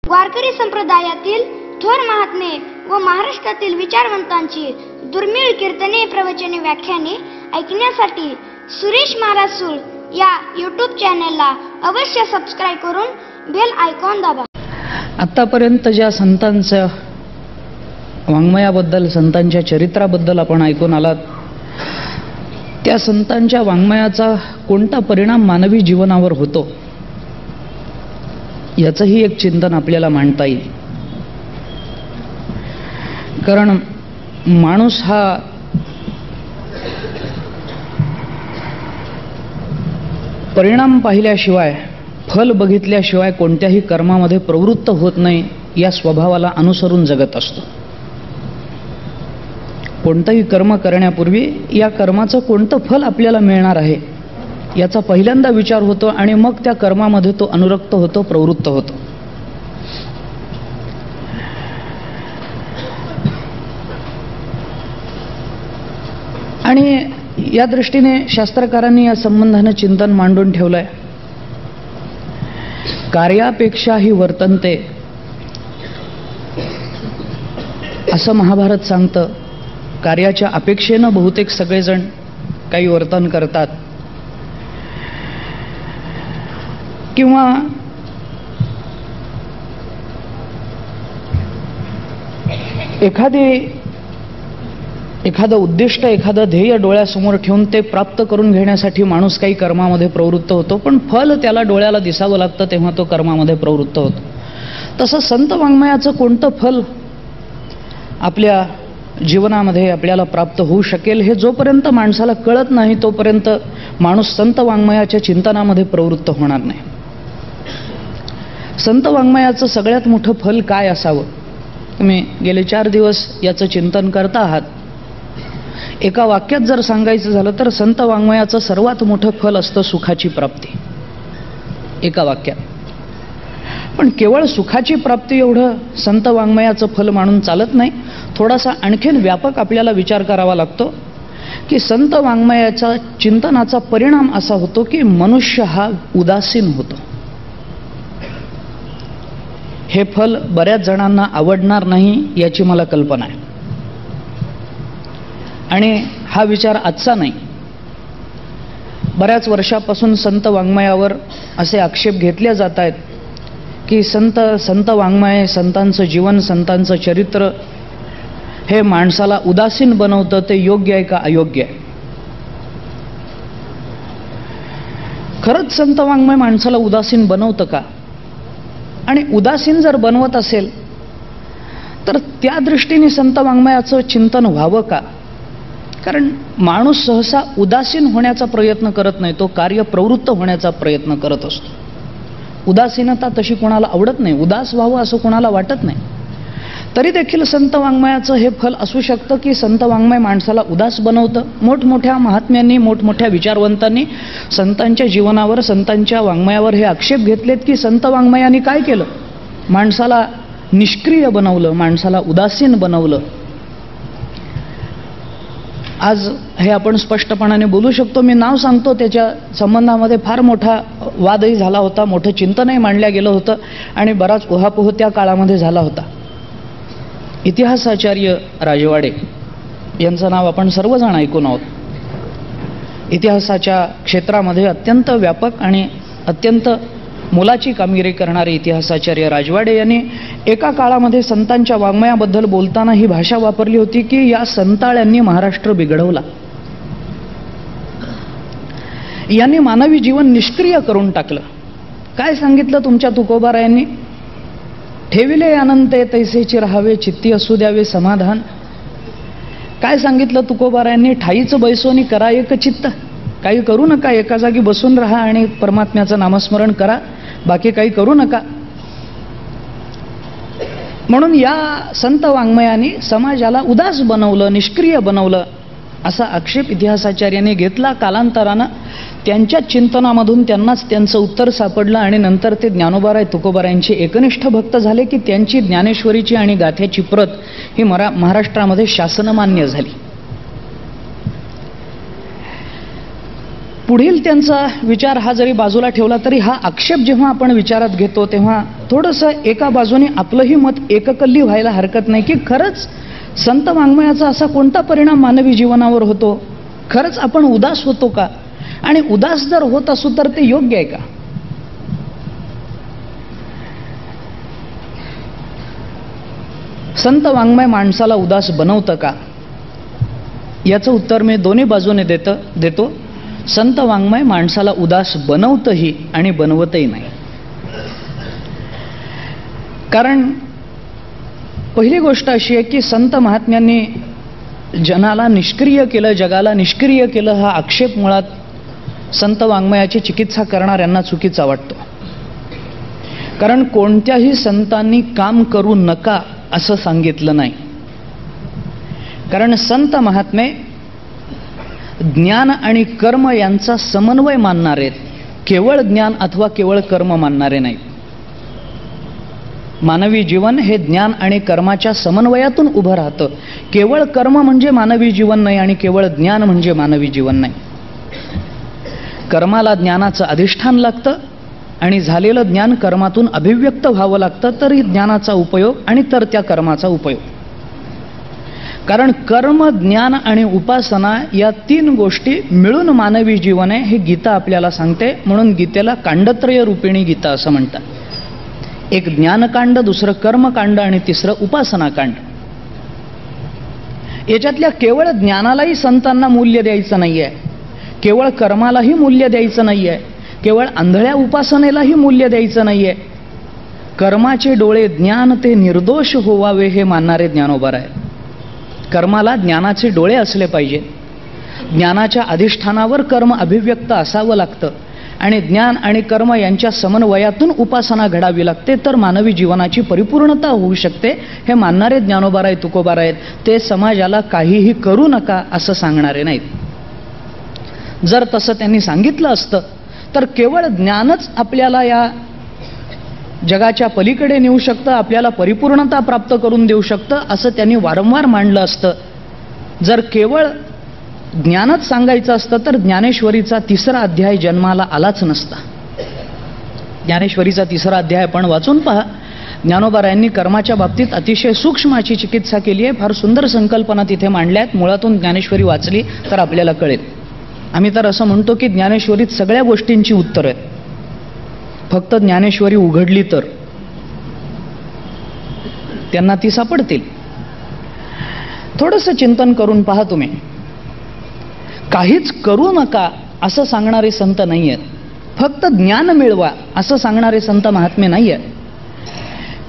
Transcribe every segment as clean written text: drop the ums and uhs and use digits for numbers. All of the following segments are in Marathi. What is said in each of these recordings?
वारकरी संप्रदायातील थोर महात्मे व महाराष्ट्रातील विचारवंतांची दुर्मिळ कीर्तने, प्रवचने, व्याख्याने ऐकण्यासाठी सुरेश महाराज सूळ या यूट्यूब चॅनलला अवश्य सबस्क्राइब करून बेल आयकॉन दाबा. आतापर्यंत ज्या संतांच्या वाङ्मयाबद्दल, संतांच्या चरित्राबद्दल आपण ऐकून आलात, त्या संतांच्या वाङ्मयाचा कोणता परिणाम मानवी जीवनावर होतो याचंही एक चिंतन आपल्याला मांडता येईल. कारण माणूस हा परिणाम पाहिल्याशिवाय, फल बघितल्याशिवाय कोणत्याही कर्मामध्ये प्रवृत्त होत नाही या स्वभावाला अनुसरून जगत असतो. कोणतंही कर्म करण्यापूर्वी या कर्माचं कोणतं फल आपल्याला मिळणार आहे याचा पहिल्यांदा विचार होतो आणि मग त्या कर्मामध्ये तो अनुरक्त होतो, प्रवृत्त होतो. आणि या दृष्टीने शास्त्रकारांनी या संबंधाने चिंतन मांडून ठेवलंय. कार्यापेक्षाही वर्तनते असं महाभारत सांगतं. कार्याच्या अपेक्षेनं बहुतेक सगळेजण काही वर्तन करतात. किंवा एखादं उद्दिष्ट, एखादं ध्येय डोळ्यासमोर ठेवून ते प्राप्त करून घेण्यासाठी माणूस काही कर्मामध्ये प्रवृत्त होतो, पण फल त्याला डोळ्याला दिसावं लागतं तेव्हा तो कर्मामध्ये प्रवृत्त होतो. तसं संत वाङ्मयाचं कोणतं फल आपल्या जीवनामध्ये आपल्याला प्राप्त होऊ शकेल हे जोपर्यंत माणसाला कळत नाही तोपर्यंत माणूस संत वाङ्मयाच्या चिंतनामध्ये प्रवृत्त होणार नाही. संत वाङ्मयाचं सगळ्यात मोठं फल काय असावं? तुम्ही गेले 4 दिवस याचं चिंतन करता आहात. एका वाक्यात जर सांगायचं झालं तर संत वाङ्मयाचं सर्वात मोठं फल असतं सुखाची प्राप्ती. एका वाक्यात. पण केवळ सुखाची प्राप्ती एवढं संत वाङ्मयाचं फल मानून चालत नाही. थोडासा आणखीन व्यापक आपल्याला विचार करावा लागतो की संत वाङ्मयाच्या चिंतनाचा परिणाम असा होतो की मनुष्य हा उदासीन होतो. हे फल बऱ्याच जणांना आवडणार नाही याची मला कल्पना आहे. आणि हा विचार आजचा नाही. बऱ्याच वर्षापासून संत वाङ्मयावर असे आक्षेप घेतले जात आहेत की संत वाङ्मय, संतांचं जीवन, संतांचं चरित्र हे माणसाला उदासीन बनवतं. ते योग्य आहे का अयोग्य आहे? खरंच संत वाङ्मय माणसाला उदासीन बनवतं का? आणि उदासीन जर बनवत असेल तर त्या दृष्टीने संत वाङ्मयाचं चिंतन व्हावं का? कारण माणूस सहसा उदासीन होण्याचा प्रयत्न करत नाही, तो कार्यप्रवृत्त होण्याचा प्रयत्न करत असतो. उदासीनता तशी कोणाला आवडत नाही, उदास व्हावं असं कोणाला वाटत नाही. तरी देखील संत वाङ्मयाचं हे फल असू शकतं की संत वाङ्मय माणसाला उदास बनवतं. मोठमोठ्या महात्म्यांनी, मोठमोठ्या विचारवंतांनी संतांच्या जीवनावर, संतांच्या वाङ्मयावर हे आक्षेप घेतलेत की संत वाङ्मयाने काय केलं? माणसाला निष्क्रिय बनवलं, माणसाला उदासीन बनवलं. आज हे आपण स्पष्टपणाने बोलू शकतो. मी नाव सांगतो, त्याच्या संबंधामध्ये फार मोठा वादही झाला होता, मोठं चिंतनही मांडलं गेलं होतं आणि बराच उहापोह त्या काळामध्ये झाला होता. इतिहासाचार्य राजवाडे यांचं नाव आपण सर्वजण ऐकून आहोत. इतिहासाच्या क्षेत्रामध्ये अत्यंत व्यापक आणि अत्यंत मोलाची कामगिरी करणारे इतिहासाचार्य राजवाडे यांनी एका काळामध्ये संतांच्या वाङ्मयाबद्दल बोलताना ही भाषा वापरली होती की या संताळ्यांनी महाराष्ट्र बिघडवला. यांनी मानवी जीवन निष्क्रिय करून टाकलं. काय सांगितलं तुमच्या तुकोबारायांनी? ठेविले अनंते तैसेची राहावे, चित्ती असू द्यावे समाधान. काय सांगितलं तुकोबारायांनी? ठाईच बैसोनी करा एक चित्त. काही करू नका, एका जागी बसून राहा आणि परमात्म्याचं नामस्मरण करा, बाकी काही करू नका. म्हणून या संत वाङ्मयाने समाजाला उदास बनवलं, निष्क्रिय बनवलं असा आक्षेप इतिहासाचार्यांनी घेतला. कालांतरानं त्यांच्या चिंतनामधून त्यांनाच त्यांचं उत्तर सापडलं आणि नंतर ते ज्ञानोबाराय तुकोबारायांचे एकनिष्ठ भक्त झाले की त्यांची ज्ञानेश्वरीची आणि गाथ्याची प्रत ही महाराष्ट्रामध्ये शासनमान्य झाली. पुढील त्यांचा विचार हा जरी बाजूला ठेवला तरी हा आक्षेप जेव्हा आपण विचारात घेतो तेव्हा थोडंसं एका बाजूने आपलंही मत एककल्ली व्हायला हरकत नाही की खरंच संत वाङ्मयाचा असा कोणता परिणाम मानवी जीवनावर होतो, खरंच आपण उदास होतो का, आणि उदास जर होत असू तर ते योग्य आहे का? संत वाङ्मय माणसाला उदास बनवतं का? याचं उत्तर मी दोन्ही बाजूने देतो. संत वाङ्मय माणसाला उदास बनवतही आणि बनवतही नाही. कारण पहिली गोष्ट अशी आहे की संत महात्म्यांनी जनाला निष्क्रिय केलं, जगाला निष्क्रिय केलं, हा आक्षेप मुळात संत वाङ्मयाची चिकित्सा करणाऱ्यांना चुकीचा वाटतो. कारण कोणत्याही संतांनी काम करू नका असं सांगितलं नाही. कारण संत महात्मे ज्ञान आणि कर्म यांचा समन्वय मानणारे आहेत, केवळ ज्ञान अथवा केवळ कर्म मानणारे नाहीत. मानवी जीवन हे ज्ञान आणि कर्माच्या समन्वयातून उभं राहतं. केवळ कर्म म्हणजे मानवी जीवन नाही आणि केवळ ज्ञान म्हणजे मानवी जीवन नाही. कर्माला ज्ञानाचं अधिष्ठान लागतं आणि झालेलं ज्ञान कर्मातून अभिव्यक्त व्हावं लागतं, तरी ज्ञानाचा उपयोग आणि तर त्या कर्माचा उपयोग. कारण कर्म, ज्ञान आणि उपासना या तीन गोष्टी मिळून मानवी जीवन आहे हे गीता आपल्याला सांगते. म्हणून गीतेला कांडत्रय रूपिणी गीता असं म्हणतात. एक ज्ञानकांड, दुसरं कर्मकांड आणि तिसरं उपासनाकांड. याच्यातल्या केवळ ज्ञानालाही संतांना मूल्य द्यायचं नाहीये, केवळ कर्मालाही मूल्य द्यायचं नाहीये, केवळ आंधळ्या उपासनेलाही मूल्य द्यायचं नाहीये. कर्माचे डोळे ज्ञान ते निर्दोष होवावे हे मानणारे ज्ञानोबा आहे. कर्माला ज्ञानाचे डोळे असले पाहिजे. ज्ञानाच्या अधिष्ठानावर कर्म अभिव्यक्त असावं लागतं आणि ज्ञान आणि कर्म यांच्या समन्वयातून उपासना घडावी लागते, तर मानवी जीवनाची परिपूर्णता होऊ शकते. हे मानणारे ज्ञानोबा आहेत, तुकोबा आहेत. ते समाजाला काहीही करू नका असं सांगणारे नाहीत. जर तसं त्यांनी सांगितलं असतं तर केवळ ज्ञानच आपल्याला या जगाच्या पलीकडे नेऊ शकतं, आपल्याला परिपूर्णता प्राप्त करून देऊ शकतं असं त्यांनी वारंवार मांडलं असतं. जर केवळ ज्ञानच सांगायचं असतं तर ज्ञानेश्वरीचा 3रा अध्याय जन्माला आलाच नसता. ज्ञानेश्वरीचा 3रा अध्याय आपण वाचून पहा. ज्ञानोबा यांनी कर्माच्या बाबतीत अतिशय सूक्ष्म अशी चिकित्सा केली आहे. फार सुंदर संकल्पना तिथे मांडल्या आहेत. मुळातून ज्ञानेश्वरी वाचली तर आपल्याला कळेल. आम्ही तर असं म्हणतो की ज्ञानेश्वरीत सगळ्या गोष्टींची उत्तरं आहेत. फक्त ज्ञानेश्वरी उघडली तर त्यांना ती सापडतील. थोडंसं चिंतन करून पहा तुम्ही. काहीच करू नका असं सांगणारे संत नाही आहेत. फक्त ज्ञान मिळवा असं सांगणारे संत महात्मे नाही आहेत.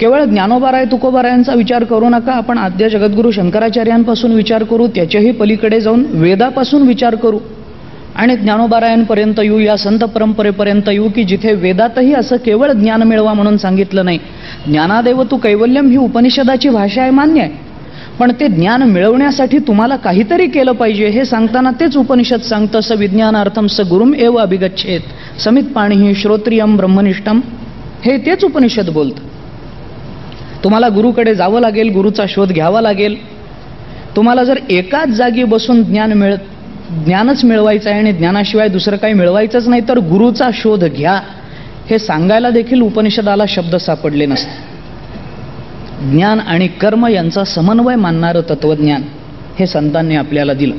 केवळ ज्ञानोबाराय तुकोबारायांचा विचार करू नका. आपण आद्य जगद्गुरू शंकराचार्यांपासून विचार करू, त्याच्याही पलीकडे जाऊन वेदापासून विचार करू आणि ज्ञानोबारायांपर्यंत येऊ, या संत परंपरेपर्यंत येऊ की जिथे वेदातही असं केवळ ज्ञान मिळवा म्हणून सांगितलं नाही. ज्ञानादेव तू कैवल्यम ही उपनिषदाची भाषा आहे, मान्य आहे. पण ते ज्ञान मिळवण्यासाठी तुम्हाला काहीतरी केलं पाहिजे हे सांगताना तेच उपनिषद सांगतं. स विज्ञानार्थम स गुरुम एव अभिगच्छेत समित पाणीही श्रोत्रियम ब्रह्मनिष्ठम. हे तेच उपनिषद बोलतं. तुम्हाला गुरुकडे जावं लागेल, गुरुचा शोध घ्यावा लागेल. तुम्हाला जर एकाच जागी बसून ज्ञानच मिळवायचं आहे आणि ज्ञानाशिवाय दुसरं काही मिळवायचंच नाही तर गुरुचा शोध घ्या हे सांगायला देखील उपनिषदाला शब्द सापडले नसते. ज्ञान आणि कर्म यांचा समन्वय मानणारं तत्वज्ञान हे संतांनी आपल्याला दिलं.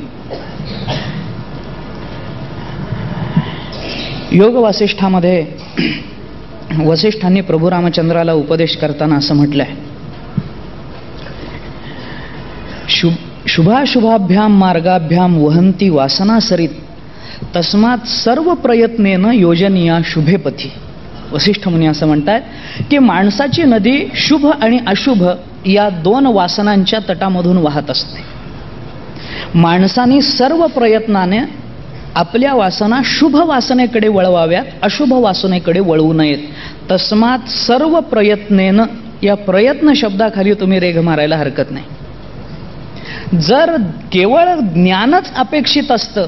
योग वासिष्ठामध्ये वसिष्ठांनी प्रभू रामचंद्राला उपदेश करताना असं म्हटलंय, शुभाशुभाभ्याम मार्गाभ्याम वहंती वासना सरित तस्मात सर्व प्रयत्नेन योजनीया शुभेपथी. वसिष्ठ मुनी असं म्हणतात की माणसाची नदी शुभ आणि अशुभ या 2 वासनांच्या तटामधून वाहत असते. माणसाने सर्व प्रयत्नाने आपल्या वासना शुभ वासनेकडे वळवाव्यात, अशुभ वासनेकडे वळवू नयेत. तस्मात सर्व प्रयत्नेनं, या प्रयत्न शब्दाखाली तुम्ही रेघ मारायला हरकत नाही. जर केवळ ज्ञानच अपेक्षित असतं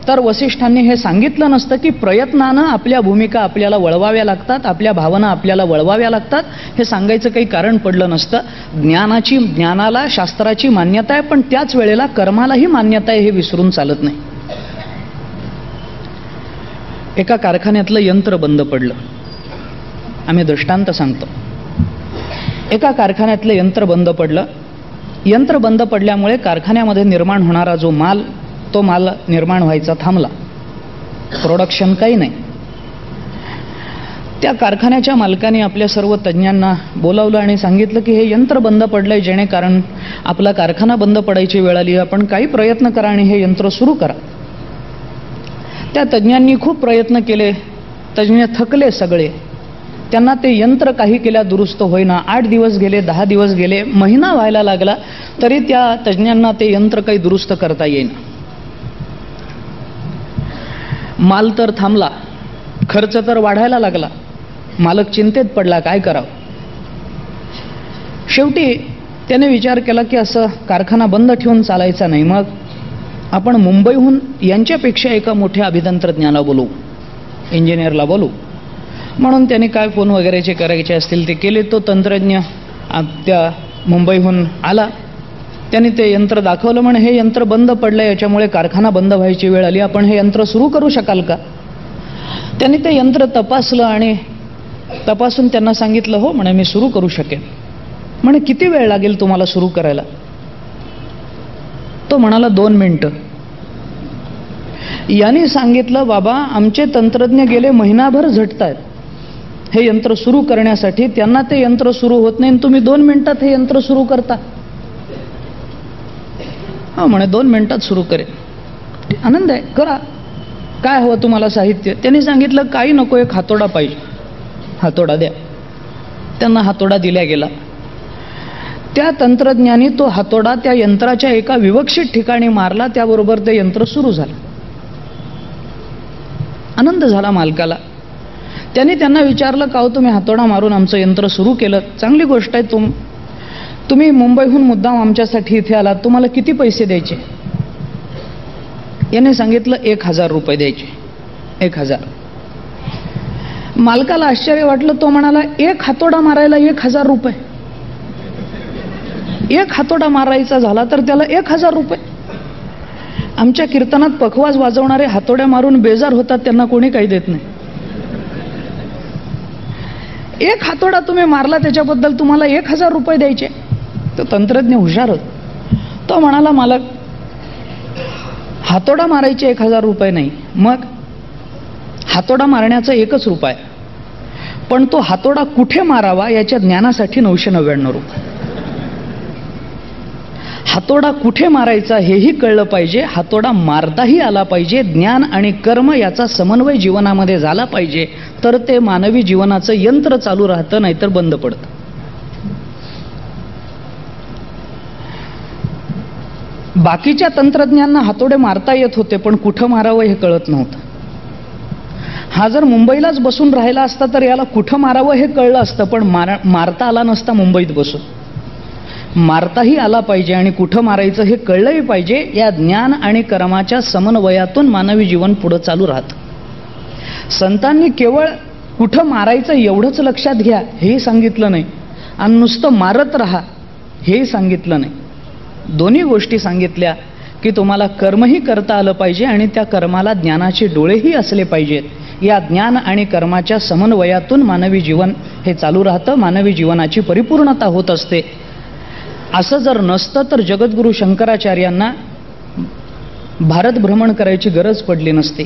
तर वसिष्ठांनी हे सांगितलं नसतं की प्रयत्नानं आपल्या भूमिका आपल्याला वळवाव्या लागतात, आपल्या भावना आपल्याला वळवाव्या लागतात. हे सांगायचं काही कारण पडलं नसतं. ज्ञानाला शास्त्राची मान्यता आहे, पण त्याच वेळेला कर्मालाही मान्यता आहे हे विसरून चालत नाही. एका कारखान्यातलं यंत्र बंद पडलं. आम्ही दृष्टांत सांगतो. एका कारखान्यातलं यंत्र बंद पडलं. यंत्र बंद पडल्यामुळे कारखान्यामध्ये निर्माण होणारा जो माल, तो माल निर्माण व्हायचा थांबला. प्रोडक्शन काही नाही. त्या कारखान्याच्या मालकाने आपल्या सर्व तज्ज्ञांना बोलावलं आणि सांगितलं की हे यंत्र बंद पडलंय, जेणेकारण आपला कारखाना बंद पडायची वेळ आली, आपण काही प्रयत्न करा आणि हे यंत्र सुरू करा. त्या तज्ज्ञांनी खूप प्रयत्न केले. तज्ज्ञ थकले सगळे. त्यांना ते यंत्र काही केल्या दुरुस्त होईना. 8 दिवस गेले, 10 दिवस गेले, महिना व्हायला लागला, तरी त्या तज्ज्ञांना ते यंत्र काही दुरुस्त करता येईना. माल तर थांबला, खर्च तर वाढायला लागला. मालक चिंतेत पडला, काय करावं. शेवटी त्याने विचार केला की असं कारखाना बंद ठेवून चालायचा नाही. मग आपण मुंबईहून यांच्यापेक्षा एका मोठ्या अभितंत्रज्ञाला बोलू, इंजिनियरला बोलू. म्हणून त्याने काय फोन वगैरेचे करायचे असतील ते केले. तो तंत्रज्ञ त्या मुंबईहून आला. त्याने ते यंत्र दाखवलं. म्हणे हे यंत्र बंद पडलं, याच्यामुळे कारखाना बंद व्हायची वेळ आली, आपण हे यंत्र सुरू करू शकाल का. त्यांनी ते यंत्र तपासलं आणि तपासून त्यांना सांगितलं, हो म्हणे मी सुरू करू शकेन. म्हणे किती वेळ लागेल तुम्हाला सुरू करायला. तो म्हणाला 2 मिनिटं. यांनी सांगितलं, बाबा आमचे तंत्रज्ञ गेले महिनाभर झटतायत हे यंत्र सुरू करण्यासाठी, त्यांना ते यंत्र सुरू होत नाही, तुम्ही 2 मिनिटात हे यंत्र सुरू करता. हा म्हणे 2 मिनिटात सुरू करेन. आनंद आहे, करा. काय हवं तुम्हाला साहित्य. त्यांनी सांगितलं काही नको, एक हातोडा पाहिजे. हातोडा द्या. त्यांना हातोडा दिला गेला. त्या तंत्रज्ञानी तो हातोडा त्या यंत्राच्या एका विवक्षित ठिकाणी मारला. त्याबरोबर ते यंत्र सुरू झालं. आनंद झाला मालकाला. त्यांनी त्यांना विचारलं, का हो तुम्ही हातोडा मारून आमचं यंत्र सुरू केलं, चांगली गोष्ट आहे. तुम्ही मुंबईहून मुद्दाम आमच्यासाठी इथे आलात, तुम्हाला किती पैसे द्यायचे. याने सांगितलं 1000 रुपये द्यायचे. 1000. मालकाला आश्चर्य वाटलं. तो म्हणाला, एक हातोडा मारायला 1000 रुपये. एक हातोडा मारायचा झाला तर त्याला 1000 रुपये. आमच्या कीर्तनात पखवाज वाजवणारे हातोड्या मारून बेजार होतात, त्यांना कोणी काही देत नाही. एक हातोडा तुम्ही मारला, त्याच्याबद्दल तुम्हाला 1000 रुपये द्यायचे. तो तंत्रज्ञ हुशार होत. तो म्हणाला, मालक हातोडा मारायचे 1000 रुपये नाही, मग हातोडा मारण्याचा एकच उपाय, पण तो हातोडा कुठे मारावा याच्या ज्ञानासाठी 999 रुपये. हातोडा कुठे मारायचा हेही कळलं पाहिजे, हातोडा मारताही आला पाहिजे. ज्ञान आणि कर्म याचा समन्वय जीवनामध्ये झाला पाहिजे, तर ते मानवी जीवनाचं यंत्र चालू राहतं, नाहीतर बंद पडतं. बाकीच्या तंत्रज्ञांना हातोडे मारता येत होते, पण कुठं मारावं हे कळत नव्हतं. हा जर मुंबईलाच बसून राहिला असता तर याला कुठं मारावं हे कळलं असतं, पण मारता आला नसता मुंबईत बसून. मारताही आला पाहिजे आणि कुठं मारायचं हे कळलंही पाहिजे. या ज्ञान आणि कर्माच्या समन्वयातून मानवी जीवन पुढं चालू राहतं. संतांनी केवळ कुठं मारायचं एवढंच लक्षात घ्या हेही सांगितलं नाही, आणि नुसतं मारत राहा हेही सांगितलं नाही. दोन्ही गोष्टी सांगितल्या की तुम्हाला कर्मही करता आलं पाहिजे आणि त्या कर्माला ज्ञानाचे डोळेही असले पाहिजेत. या ज्ञान आणि कर्माच्या समन्वयातून मानवी जीवन हे चालू राहतं, मानवी जीवनाची परिपूर्णता होत असते. असं जर नसतं तर जगद्गुरू शंकराचार्यांना भारत भ्रमण करायची गरज पडली नसती.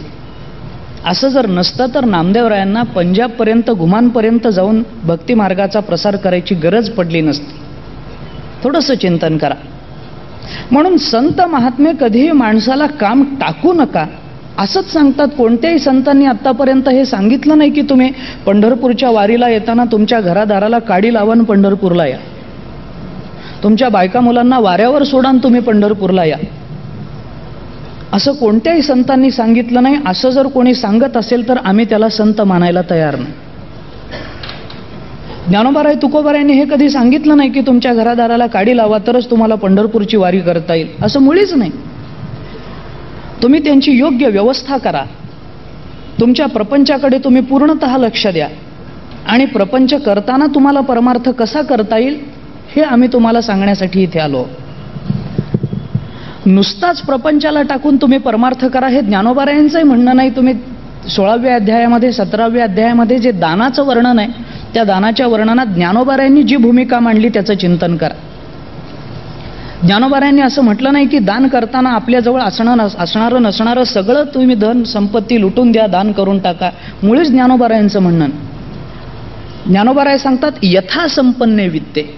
असं जर नसतं तर नामदेवरायांना पंजाबपर्यंत, घुमानपर्यंत जाऊन भक्ती मार्गाचा प्रसार करायची गरज पडली नसती. थोडंसं चिंतन करा. म्हणून संत महात्मे कधीही माणसाला काम टाकू नका असंच सांगतात. कोणत्याही संतांनी आत्तापर्यंत हे सांगितलं नाही की तुम्ही पंढरपूरच्या वारीला येताना तुमच्या घरादाराला काडी लावून पंढरपूरला या, तुमच्या बायका मुलांना वाऱ्यावर सोडान तुम्ही पंढरपूरला या, असं कोणत्याही संतांनी सांगितलं नाही. असं जर कोणी सांगत असेल तर आम्ही त्याला संत मानायला तयार नाही. ज्ञानोबाराय तुकोबारायांनी हे कधी सांगितलं नाही की तुमच्या घरादाराला काडी लावा तरच तुम्हाला पंढरपूरची वारी करता येईल, असं मुळीच नाही. तुम्ही त्यांची योग्य व्यवस्था करा. तुमच्या प्रपंचाकडे तुम्ही पूर्णतः लक्ष द्या आणि प्रपंच करताना तुम्हाला परमार्थ कसा करता येईल हे आम्ही तुम्हाला सांगण्यासाठी इथे आलो. नुसताच प्रपंचाला टाकून तुम्ही परमार्थ करा हे ज्ञानोबारायांचंही म्हणणं नाही. तुम्ही 16व्या अध्यायामध्ये 17व्या अध्यायामध्ये जे दानाचं वर्णन आहे, त्या दानाच्या वर्णनात ज्ञानोबारायांनी जी भूमिका मांडली त्याचं चिंतन करा. ज्ञानोबारायांनी असं म्हटलं नाही की दान करताना आपल्याजवळ असणारं नसणारं सगळं तुम्ही धन संपत्ती लुटून द्या, दान करून टाका. मुळीच ज्ञानोबारायांचं म्हणणं. ज्ञानोबाराय सांगतात यथासंपन्ने वित्ते,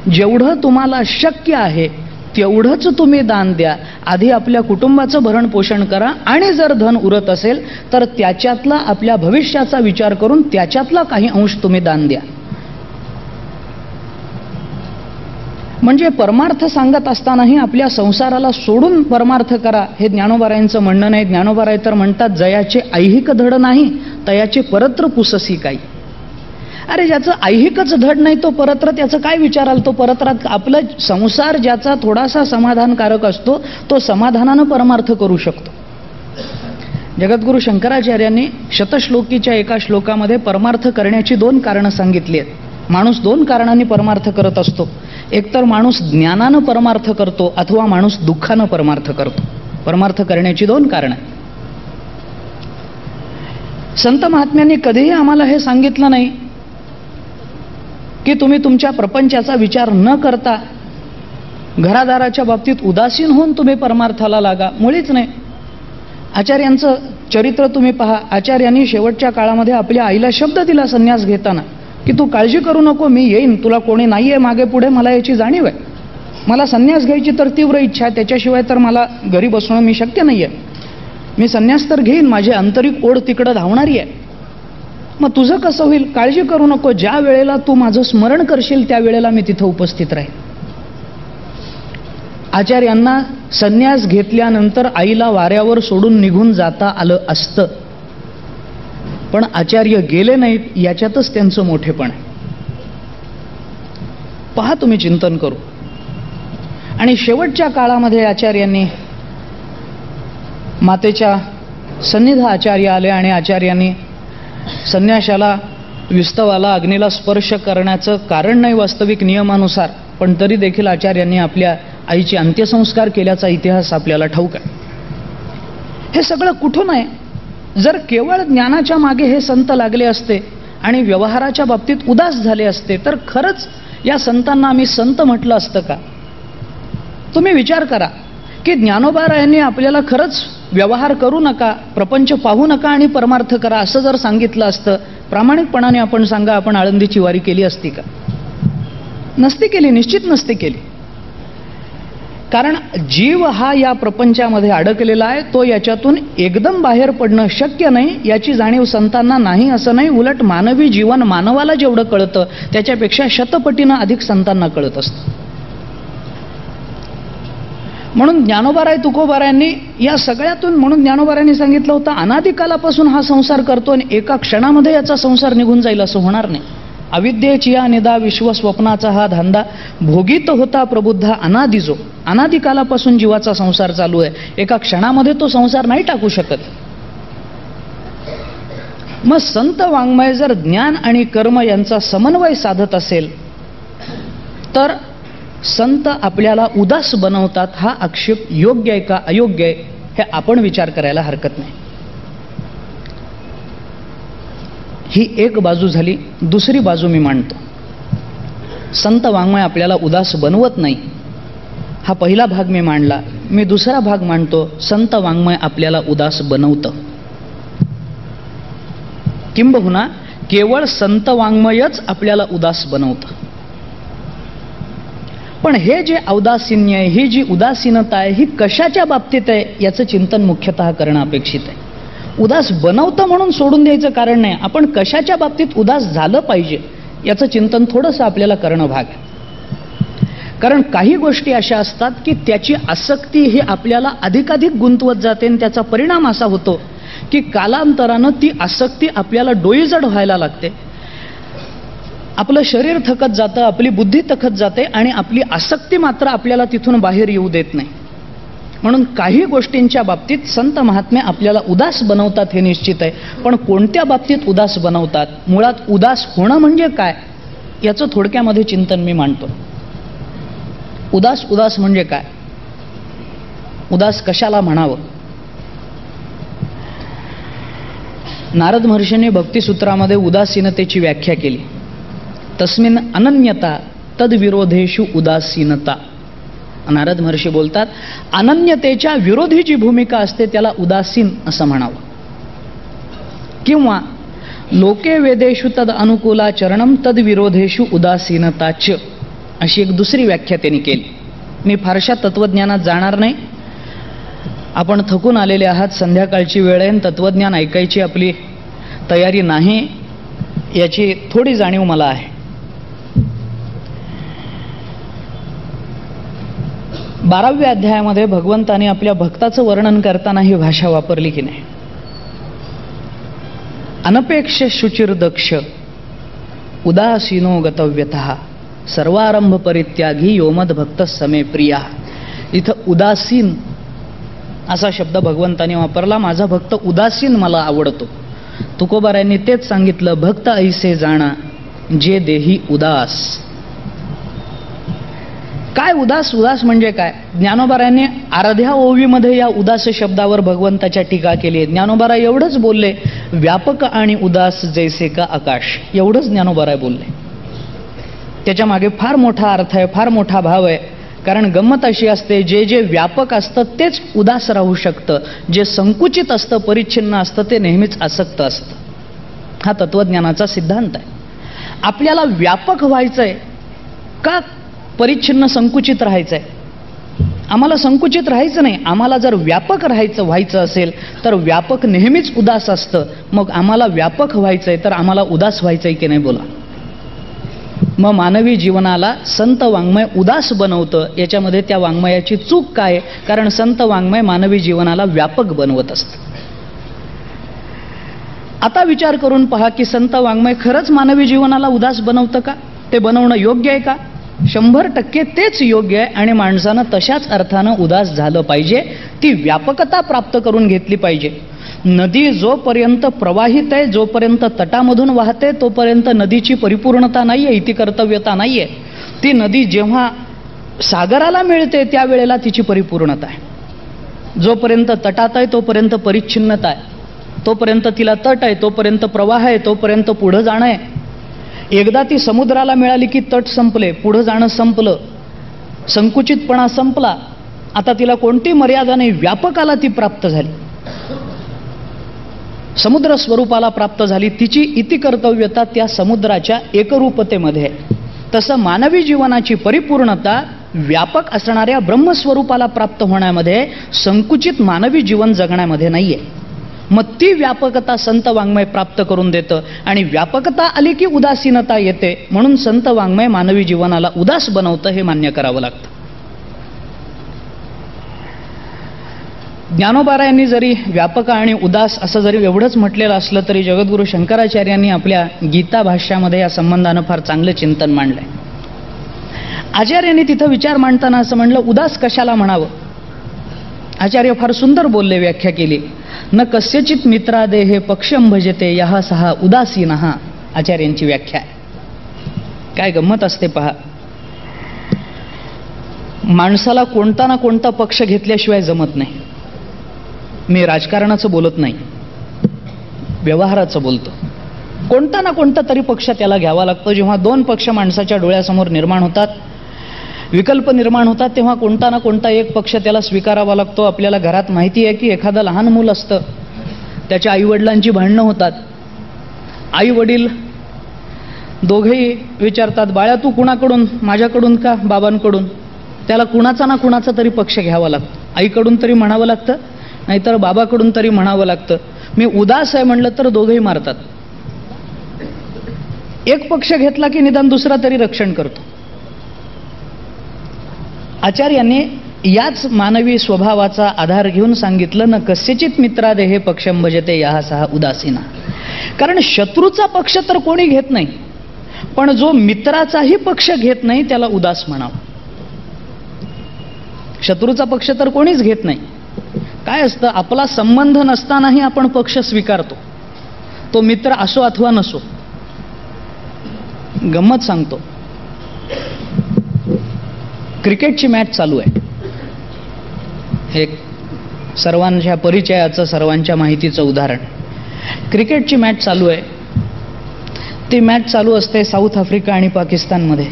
जेवढं तुम्हाला शक्य आहे तेवढंच तुम्ही दान द्या. आधी आपल्या कुटुंबाचं भरण पोषण करा आणि जर धन उरत असेल तर त्याच्यातला आपल्या भविष्याचा विचार करून त्याच्यातला काही अंश तुम्ही दान द्या. म्हणजे परमार्थ सांगत असतानाही आपल्या संसाराला सोडून परमार्थ करा, हे ज्ञानोबारायांचं म्हणणं नाही. ज्ञानोबाराय तर म्हणतात जयाचे ऐहिक धड नाही तयाचे परत्र पुससी काही. अरे ज्याचं ऐहिकच धड नाही तो परत्र त्याचं काय विचाराल? तो परत्रात आपला संसार ज्याचा थोडासा समाधानकारक असतो तो समाधानानं परमार्थ करू शकतो. जगद्गुरु शंकराचार्यांनी शतश्लोकीच्या एका श्लोकामध्ये परमार्थ करण्याची 2 कारणं सांगितली आहेत. माणूस 2 कारणांनी परमार्थ करत असतो. एकतर माणूस ज्ञानानं परमार्थ करतो अथवा माणूस दुःखानं परमार्थ करतो. परमार्थ करण्याची 2 कारणं. संत महात्म्यांनी कधीही आम्हाला हे सांगितलं नाही की तुम्ही तुमच्या प्रपंचाचा विचार न करता घरादाराच्या बाबतीत उदासीन होऊन तुम्ही परमार्थाला लागा. मुळीच नाही. आचार्यांचं चरित्र तुम्ही पहा. आचार्यांनी शेवटच्या काळामध्ये आपल्या आईला शब्द दिला संन्यास घेताना की तू काळजी करू नको, मी येईन, तुला कोणी नाही आहे मागे पुढे, मला याची जाणीव आहे. मला संन्यास घ्यायची तर तीव्र इच्छा आहे, त्याच्याशिवाय तर मला घरी बसणं मी शक्य नाही आहे. मी संन्यास तर घेईन, माझी आंतरिक ओढ तिकडं धावणारी आहे. मग तुझं कसं होईल? काळजी करू नको, ज्या वेळेला तू माझं स्मरण करशील त्या वेळेला मी तिथं उपस्थित राहीन. आचार्यांना संन्यास घेतल्यानंतर आईला वाऱ्यावर सोडून निघून जाता आलं असतं, पण आचार्य गेले नाहीत, याच्यातच त्यांचं मोठेपण आहे. पहा तुम्ही चिंतन करू. आणि शेवटच्या काळामध्ये आचार्यांनी मातेच्या सन्निध आचार्य आले आणि आचार्यांनी संन्याशाला, विस्तवाला, अग्नीला स्पर्श करण्याचं कारण नाही वास्तविक नियमानुसार, पण तरी देखील आचार्यांनी आपल्या आईचे अंत्यसंस्कार केल्याचा इतिहास आपल्याला ठाऊक आहे. हे सगळं कुठून आहे? जर केवळ ज्ञानाच्या मागे हे संत लागले असते आणि व्यवहाराच्या बाबतीत उदास झाले असते तर खरंच या संतांना आम्ही संत म्हटलं असतं का? तुम्ही विचार करा की ज्ञानोबारायांनी आपल्याला खरंच व्यवहार करू नका, प्रपंच पाहू नका आणि परमार्थ करा असं जर सांगितलं असतं, प्रामाणिकपणाने आपण सांगा, आपण आळंदीची वारी केली असती का? नसती केली, निश्चित नसती केली. कारण जीव हा या प्रपंचामध्ये अडकलेला आहे, तो याच्यातून एकदम बाहेर पडणं शक्य नाही याची जाणीव संतांना नाही असं नाही. उलट मानवी जीवन मानवाला जेवढं कळतं त्याच्यापेक्षा शतपटीनं अधिक संतांना कळत असतं. म्हणून ज्ञानोबाराय तुकोबारायांनी या सगळ्यातून, म्हणून ज्ञानोबारायांनी सांगितलं होतं अनादिकालापासून हा संसार करतो आणि एका क्षणामध्ये याचा संसार निघून जाईल असं होणार नाही. अविद्येची या निदा विश्वस्वप्नाचा हा धांदा भोगीत होता प्रबुद्धा अनादिजो. अनादिकालापासून जीवाचा संसार चालू आहे, एका क्षणामध्ये तो संसार नाही टाकू शकत. मग संत वाङ्मय जर ज्ञान आणि कर्म यांचा समन्वय साधत असेल तर संत आपल्याला उदास बनवतात. हा आक्षेप योग्य आहे का अयोग्य आहे हे आपण विचार करायला हरकत नाही. ही एक बाजू झाली. दुसरी बाजू मी मांडतो. संत वाङ्मय आपल्याला उदास बनवत नाही, हा पहिला भाग मी मांडला. मी दुसरा भाग मांडतो, संत वाङ्मय आपल्याला उदास बनवतं. किंबहुना केवळ संत वाङ्मयच आपल्याला उदास बनवतं. पण हे जे औदासीन्य आहे, ही जी उदासीनता आहे, ही कशाच्या बाबतीत आहे याचं चिंतन मुख्यतः करणं अपेक्षित आहे. उदास बनवतं म्हणून सोडून द्यायचं कारण नाही. आपण कशाच्या बाबतीत उदास झालं पाहिजे याचं चिंतन थोडंसं आपल्याला करणं भाग आहे. कारण काही गोष्टी अशा असतात की त्याची आसक्ती ही आपल्याला अधिकाधिक गुंतवत जाते आणि त्याचा परिणाम असा होतो की कालांतरानं ती आसक्ती आपल्याला डोईजड व्हायला लागते. आपलं शरीर थकत जातं, आपली बुद्धी थकत जाते आणि आपली आसक्ती मात्र आपल्याला तिथून बाहेर येऊ देत नाही. म्हणून काही गोष्टींच्या बाबतीत संत महात्मे आपल्याला उदास बनवतात हे निश्चित आहे. पण कोणत्या बाबतीत उदास बनवतात, मुळात उदास होणं म्हणजे काय याचं थोडक्यामध्ये चिंतन मी मांडतो. उदास म्हणजे काय? उदास कशाला म्हणावं? नारद महर्षींनी भक्तिसूत्रामध्ये उदासीनतेची व्याख्या केली. तस्मिन अनन्यता तद्विरोधेषु उदासीनता. नारद महर्षी बोलतात, अनन्यतेच्या विरोधी जी भूमिका असते त्याला उदासीन असं म्हणावं. किंवा लोके वेदेषु तद अनुकूलाचरणम तद्विरोधेषु उदासीनताच, अशी एक दुसरी व्याख्या त्यांनी केली. मी फारशा तत्वज्ञानात जाणार नाही. आपण थकून आलेले आहात, संध्याकाळची वेळ आहे, तत्वज्ञान ऐकायची आपली तयारी नाही याची थोडी जाणीव मला आहे. 12व्या अध्यायामध्ये भगवंताने आपल्या भक्ताचं वर्णन करताना ही भाषा वापरली की नाही. अनपेक्ष शुचिर दक्ष उदासीनो गतव्यतः सर्वारंभ परित्यागी योमद भक्त समे प्रिया. इथं उदासीन असा शब्द भगवंताने वापरला. माझा भक्त उदासीन मला आवडतो. तुकोबारायांनी तेच सांगितलं, भक्त ऐसे जाणा जे देही उदास. काय उदास? उदास म्हणजे काय? ज्ञानोबारायांनी अर्ध्या ओवीमध्ये या उदास शब्दावर भगवंताच्या टीका केली. ज्ञानोबारा एवढंच बोलले, व्यापक आणि उदास जैसे का आकाश, एवढंच ज्ञानोबाराय बोलले. त्याच्या मागे फार मोठा अर्थ आहे, फार मोठा भाव आहे. कारण गंमत अशी असते, जे जे व्यापक असतं तेच उदास राहू शकतं, जे संकुचित असतं, परिच्छिन्न असतं, ते नेहमीच आसक्त असतं. हा तत्वज्ञानाचा सिद्धांत आहे. आपल्याला व्यापक व्हायचंय का परिच्छिन्न संकुचित राहायचंय? आम्हाला संकुचित राहायचं नाही. आम्हाला जर व्यापक व्हायचं असेल तर व्यापक नेहमीच उदास असतं. मग आम्हाला व्यापक व्हायचंय तर आम्हाला उदास व्हायचंय की नाही बोला. मग मानवी जीवनाला संत वाङ्मय उदास बनवतं. याच्यामध्ये त्या वाङ्मयाची चूक काय? कारण संत वाङ्मय मानवी जीवनाला व्यापक बनवत असतं. आता विचार करून पहा की संत वाङ्मय खरंच मानवी जीवनाला उदास बनवतं का? ते बनवणं योग्य आहे का? 100% तेच योग्य आहे. आणि माणसानं तशाच अर्थानं उदास झालं पाहिजे. ती व्यापकता प्राप्त करून घेतली पाहिजे. नदी जोपर्यंत प्रवाहित आहे, जोपर्यंत तटामधून वाहते, तोपर्यंत नदीची परिपूर्णता नाहीये, इति कर्तव्यता नाहीये. ती नदी जेव्हा सागराला मिळते त्यावेळेला तिची परिपूर्णता आहे. जोपर्यंत तटात आहे तोपर्यंत परिच्छिन्नता आहे, तोपर्यंत तिला तट आहे, तोपर्यंत प्रवाह आहे, तोपर्यंत पुढं जाणं आहे. एकदा ती समुद्राला मिळाली की तट संपले, पुढं जाणं संपलं, संकुचितपणा संपला. आता तिला कोणती मर्यादा नाही, व्यापकाला ती प्राप्त झाली, समुद्र स्वरूपाला प्राप्त झाली. तिची इति कर्तव्यता त्या समुद्राच्या एकरूपतेमध्ये आहे. तसं मानवी जीवनाची परिपूर्णता व्यापक असणाऱ्या ब्रह्मस्वरूपाला प्राप्त होण्यामध्ये, संकुचित मानवी जीवन जगण्यामध्ये नाहीये. मग ती व्यापकता संत वाङ्मय प्राप्त करून देतं. आणि व्यापकता आली की उदासीनता येते. म्हणून संत वाङ्मय मानवी जीवनाला उदास बनवतं, हे मान्य करावं लागतं. ज्ञानोबारायांनी जरी व्यापक आणि उदास असं जरी एवढंच म्हटलेलं असलं तरी जगद्गुरु शंकराचार्यांनी आपल्या गीता भाष्यामध्ये या संबंधानं फार चांगलं चिंतन मांडलंय. आचार्यांनी तिथं विचार मांडताना असं म्हणलं, उदास कशाला म्हणावं? आचार्य फार सुंदर बोलले, व्याख्या केली. न कस्यचित मित्रादेहे पक्षम भजते यहा सहा उदासीनः. आचार्यांची व्याख्या आहे. काय गंमत असते पहा. माणसाला कोणता ना कोणता पक्ष घेतल्याशिवाय जमत नाही. मी राजकारणाचं बोलत नाही, व्यवहाराचं बोलतो. कोणता ना कोणता तरी पक्ष त्याला घ्यावा लागतो. जेव्हा दोन पक्ष माणसाच्या डोळ्यासमोर निर्माण होतात, विकल्प निर्माण होतात, तेव्हा कोणता ना कोणता एक पक्ष त्याला स्वीकारावा लागतो. आपल्याला घरात माहिती आहे की एखादं लहान मूल असतं, त्याच्या आईवडिलांची भांडणं होतात. आई वडील दोघेही विचारतात, बाळा तू कुणाकडून, माझ्याकडून का बाबांकडून? त्याला कुणाचा ना कुणाचा तरी पक्ष घ्यावा लागतो. आईकडून तरी म्हणावं लागतं, नाहीतर बाबाकडून तरी म्हणावं लागतं. मी उदास आहे म्हणलं तर दोघेही मारतात. एक पक्ष घेतला की निदान दुसरा तरी रक्षण करतो. आचार्यांनी याच मानवी स्वभावाचा आधार घेऊन सांगितलं, न कस्यचित मित्रादेहे पक्षम भजते यहा सहा उदासीना. कारण शत्रूचा पक्ष तर कोणी घेत नाही, पण जो मित्राचाही पक्ष घेत नाही त्याला उदास म्हणावं. शत्रूचा पक्ष तर कोणीच घेत नाही. काय असतं, आपला संबंध नसतानाही आपण पक्ष स्वीकारतो, तो मित्र असो अथवा नसो. गंमत सांगतो, क्रिकेटची मॅच चालू आहे. एक सर्वांच्या परिचयाचं, सर्वांच्या माहितीचं उदाहरण. क्रिकेटची मॅच चालू आहे. ती मॅच चालू असते साऊथ आफ्रिका आणि पाकिस्तानमध्ये.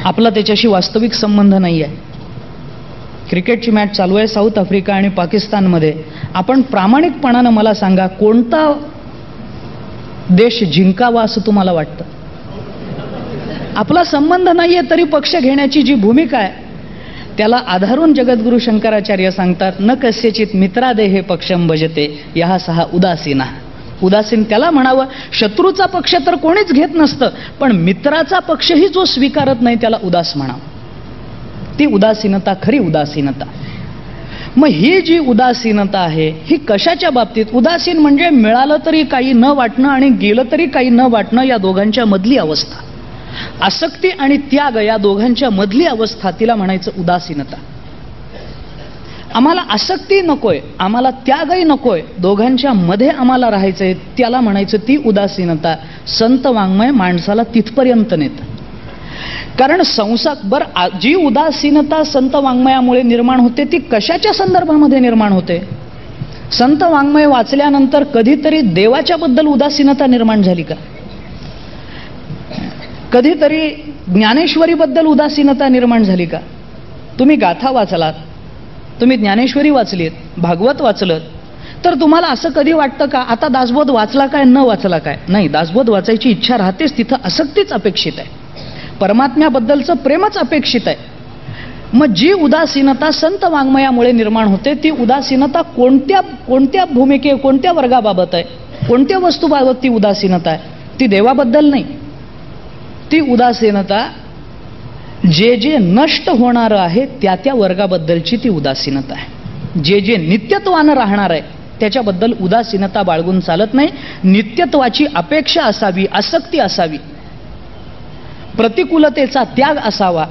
आपला त्याच्याशी वास्तविक संबंध नाही आहे. क्रिकेटची मॅच चालू आहे साऊथ आफ्रिका आणि पाकिस्तानमध्ये. आपण प्रामाणिकपणानं मला सांगा, कोणता देश जिंकावा असं तुम्हाला वाटतं? आपला संबंध नाहीये तरी पक्ष घेण्याची जी भूमिका आहे त्याला आधारून जगद्गुरु शंकराचार्य सांगतात, न कस्यचित मित्रादेहे पक्षम भजते यहा सहा उदासीना. उदासीन त्याला म्हणावं, शत्रूचा पक्ष तर कोणीच घेत नसतं, पण मित्राचा पक्षही जो स्वीकारत नाही त्याला उदास म्हणावं. ती उदासीनता खरी उदासीनता. मग ही जी उदासीनता आहे ही कशाच्या बाबतीत? उदासीन म्हणजे मिळालं तरी काही न वाटणं आणि गेलं तरी काही न वाटणं, या दोघांच्या मधली अवस्था. आसक्ती आणि त्याग या दोघांच्या मधली अवस्था, तिला म्हणायचं उदासीनता. आम्हाला आसक्ती नकोय, आम्हाला त्यागही नकोय, दोघांच्या मध्ये आम्हाला राहायचंय, त्याला म्हणायचं ती उदासीनता. संत वाङ्मय माणसाला तिथपर्यंत नेतं. कारण जी उदासीनता संत वाङ्मयामुळे निर्माण होते ती कशाच्या संदर्भामध्ये निर्माण होते? संत वाङ्मय वाचल्यानंतर कधीतरी देवाच्या बद्दल उदासीनता निर्माण झाली का? कधीतरी ज्ञानेश्वरीबद्दल उदासीनता निर्माण झाली का? तुम्ही गाथा वाचलात, तुम्ही ज्ञानेश्वरी वाचलीत, भागवत वाचलं, तर तुम्हाला असं कधी वाटतं का आता दासबोध वाचला काय न वाचला काय? नाही, दासबोध वाचायची इच्छा राहतेच, तिथं आसक्तीच अपेक्षित आहे, परमात्म्याबद्दलचं प्रेमच अपेक्षित आहे. मग जी उदासीनता संत वाङ्मयामुळे निर्माण होते ती उदासीनता कोणत्या भूमिके, कोणत्या वर्गाबाबत आहे, कोणत्या वस्तूबाबत ती उदासीनता आहे? ती देवाबद्दल नाही. ती उदासीनता जे जे नष्ट होणारं आहे त्या वर्गाबद्दलची ती उदासीनता आहे. जे जे नित्यत्वानं राहणार आहे त्याच्याबद्दल उदासीनता बाळगून चालत नाही. नित्यत्वाची अपेक्षा असावी, आसक्ती असावी, प्रतिकूलतेचा त्याग असावा,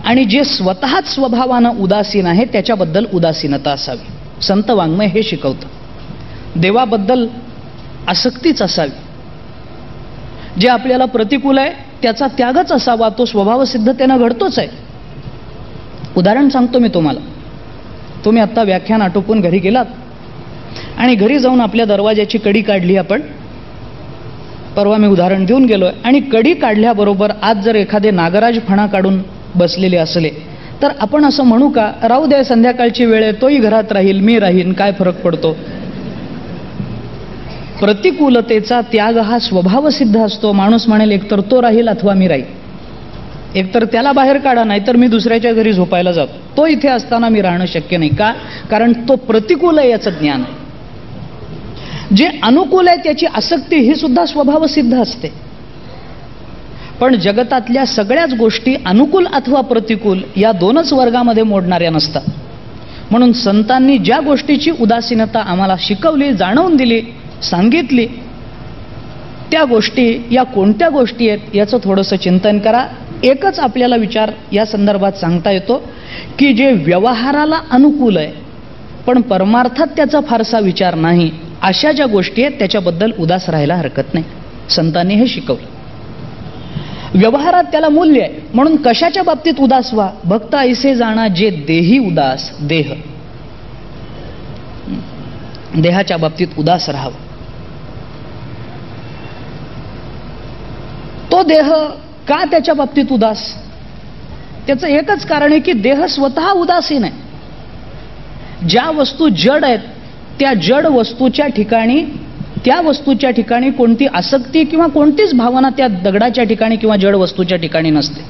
आणि जे स्वतःच स्वभावानं उदासीन आहे त्याच्याबद्दल उदासीनता असावी. संत वाङ्मय हे शिकवतं. देवाबद्दल आसक्तीच असावी. जे आपल्याला प्रतिकूल आहे त्याचा त्यागच असावा, तो स्वभावसिद्धतेनं घडतोच आहे. उदाहरण सांगतो मी तुम्हाला. तुम्ही आत्ता व्याख्यान आटोपून घरी गेलात आणि घरी जाऊन आपल्या दरवाजाची कडी काढली आपण. परवा मी उदाहरण देऊन गेलोय. आणि कडी काढल्याबरोबर आज जर एखादे नागराज फणा काढून बसलेले असले तर आपण असं म्हणू का, राहू दे संध्याकाळची वेळ आहे, तोही घरात राहील, मी राहीन, काय फरक पडतो? प्रतिकूलतेचा त्याग हा स्वभावसिद्ध असतो. माणूस म्हणेल एकतर तो राहील अथवा मी राहील, एकतर त्याला बाहेर काढा, नाहीतर मी दुसऱ्याच्या घरी झोपायला जातो. तो इथे असताना मी राहणं शक्य नाही. का? कारण तो प्रतिकूल आहे याचं ज्ञान आहे. जे अनुकूल आहे त्याची आसक्ती ही सुद्धा स्वभावसिद्ध असते. पण जगतातल्या सगळ्याच गोष्टी अनुकूल अथवा प्रतिकूल या दोनच वर्गामध्ये मोडणाऱ्या नसतात. म्हणून संतांनी ज्या गोष्टीची उदासीनता आम्हाला शिकवली, जाणवून दिली, सांगितली, त्या गोष्टी या कोणत्या गोष्टी आहेत याचं थोडंसं चिंतन करा. एकच आपल्याला विचार या संदर्भात सांगता येतो की जे व्यवहाराला अनुकूल आहे पण परमार्थात त्याचा फारसा विचार नाही, अशा ज्या गोष्टी आहेत त्याच्याबद्दल उदास राहायला हरकत नाही. संतांनी हे शिकवलं. व्यवहारात त्याला मूल्य आहे, म्हणून कशाच्या बाबतीत उदास व्हा? भक्त ऐसे जाणा जे देही उदास. देहाच्या बाबतीत उदास राहावं. तो देह का त्याच्या बाबतीत उदास? त्याचं एकच कारण आहे की देह स्वतः उदासीन आहे. ज्या वस्तू जड आहेत त्या जड वस्तूच्या ठिकाणी, त्या वस्तूच्या ठिकाणी कोणती आसक्ती किंवा कोणतीच भावना त्या दगडाच्या ठिकाणी किंवा जड वस्तूच्या ठिकाणी नसते.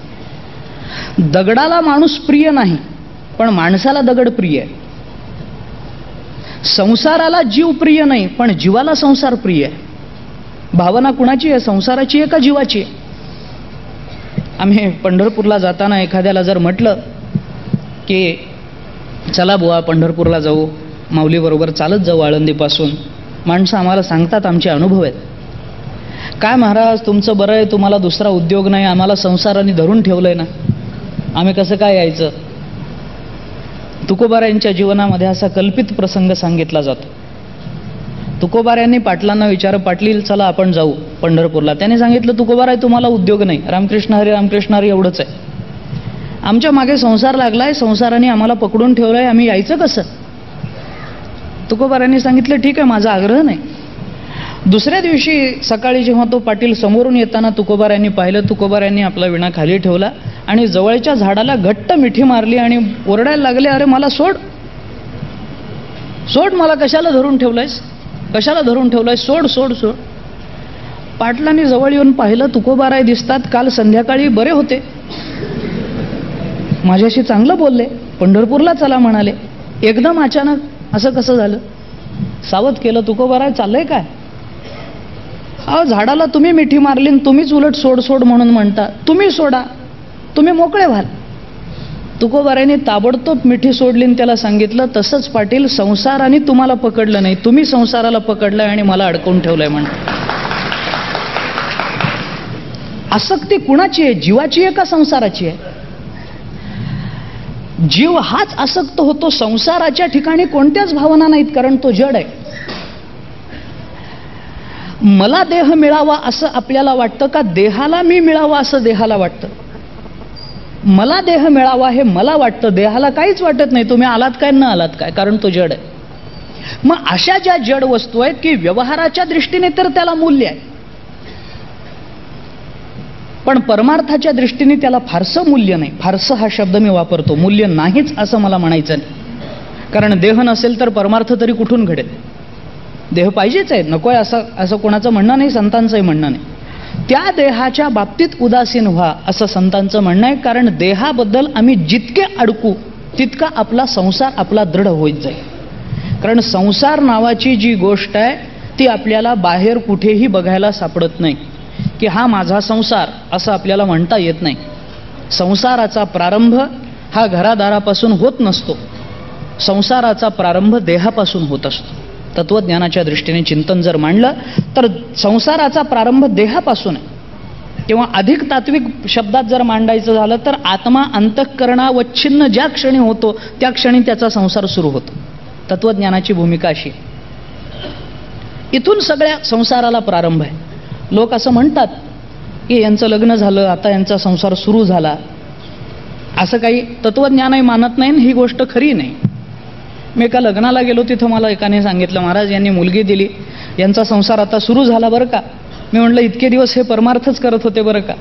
दगडाला माणूस प्रिय नाही पण माणसाला दगड प्रिय आहे. संसाराला जीव प्रिय नाही पण जीवाला संसार प्रिय आहे. भावना कुणाची आहे? संसाराची आहे का जीवाची आहे? आम्ही पंढरपूरला जाताना एखाद्याला जर म्हटलं की चला बुवा पंढरपूरला जाऊ, माऊलीबरोबर चालत जाऊ आळंदीपासून, माणसं आम्हाला सांगतात, आमचे अनुभव आहेत, काय महाराज तुमचं बरं आहे, तुम्हाला दुसरा उद्योग नाही, आम्हाला संसाराने धरून ठेवलंय ना, आम्ही कसं काय यायचं? तुकोबारायांच्या जीवनामध्ये असा कल्पित प्रसंग सांगितला जातो. तुकोबारायांनी पाटलांना विचारलं, पाटील चला आपण जाऊ पंढरपूरला. त्यांनी सांगितलं, तुकोबाराय तुम्हाला उद्योग नाही, रामकृष्ण हरी एवढंच आहे. आमच्या मागे संसार लागलाय, संसाराने आम्हाला पकडून ठेवलाय, आम्ही यायचं कसं? तुकोबारायांनी सांगितलं ठीक आहे, माझा आग्रह नाही. दुसऱ्या दिवशी सकाळी जेव्हा तो पाटील समोरून येताना तुकोबारायांनी पाहिलं, तुकोबारायांनी आपला विणा खाली ठेवला आणि जवळच्या झाडाला घट्ट मिठी मारली आणि ओरडायला लागले, अरे मला सोड सोड, मला कशाला धरून ठेवलंयस, कशाला धरून ठेवलंयस, सोड सोड सोड. पाटलांनी जवळ येऊन पाहिलं, तुकोबाराय दिसतात, काल संध्याकाळी बरे होते, माझ्याशी चांगलं बोलले, पंढरपूरला चला म्हणाले, एकदम अचानक असं कसं झालं. सावध केलं, तुकोबाराय चाललंय काय, अहो झाडाला तुम्ही मिठी मारली, तुम्हीच उलट सोड सोड म्हणून म्हणता, तुम्ही सोडा, तुम्ही मोकळे व्हाल. तुकोबारायांनी ताबडतोब मिठी सोडली आणि त्याला सांगितलं, तसंच पाटील, संसाराने तुम्हाला पकडलं नाही, तुम्ही संसाराला पकडलाय आणि मला अडकवून ठेवलंय म्हणून. आसक्ती कुणाची आहे, जीवाची आहे का संसाराची आहे? जीव हाच आसक्त होतो, संसाराच्या ठिकाणी कोणत्याच भावना नाहीत, कारण तो जड आहे. मला देह मिळावा असं आपल्याला वाटतं का देहाला मी मिळावा असं देहाला वाटतं? मला देह मिळावा हे मला वाटतं, देहाला काहीच वाटत नाही. तुम्ही आलात काय न आलात काय, कारण तो जड आहे. मग अशा ज्या जड वस्तू आहेत की व्यवहाराच्या दृष्टीने तर त्याला मूल्य आहे, पण परमार्थाच्या दृष्टीने त्याला फारसं मूल्य नाही. फारसं हा शब्द मी वापरतो, मूल्य नाहीच असं मला म्हणायचं नाही. कारण देह नसेल तर परमार्थ तरी कुठून घडेल? देह पाहिजेच आहे, नकोय असं कोणाचं म्हणणं नाही, संतांचंही म्हणणं नाही. त्या देहाच्या बाबतीत उदासीन व्हा असं संतांचं म्हणणं आहे. कारण देहाबद्दल आम्ही जितके अडकू तितका आपला संसार आपला दृढ होत जाईल. कारण संसार नावाची जी गोष्ट आहे ती आपल्याला बाहेर कुठेही बघायला सापडत नाही की हा माझा संसार असं आपल्याला म्हणता येत नाही. संसाराचा प्रारंभ हा घरादारापासून होत नसतो, संसाराचा प्रारंभ देहापासून होत असतो. तत्वज्ञानाच्या दृष्टीने चिंतन जर मांडलं तर संसाराचा प्रारंभ देहापासून आहे. किंवा अधिक तात्विक शब्दात जर मांडायचं झालं तर आत्मा अंतःकरणावच्छिन्न ज्या क्षणी होतो त्या क्षणी त्याचा संसार सुरू होतो. तत्वज्ञानाची भूमिका अशी. इथून सगळ्या संसाराला प्रारंभ आहे. लोक असं म्हणतात की यांचं लग्न झालं, आता यांचा संसार सुरू झाला, असं काही तत्वज्ञानही मानत नाही, ही गोष्ट खरी नाही. मी एका लग्नाला गेलो, तिथं मला एकाने सांगितलं, महाराज यांनी मुलगी दिली, यांचा संसार आता सुरू झाला बरं का. मी म्हटलं इतके दिवस हे परमार्थच करत होते बरं का.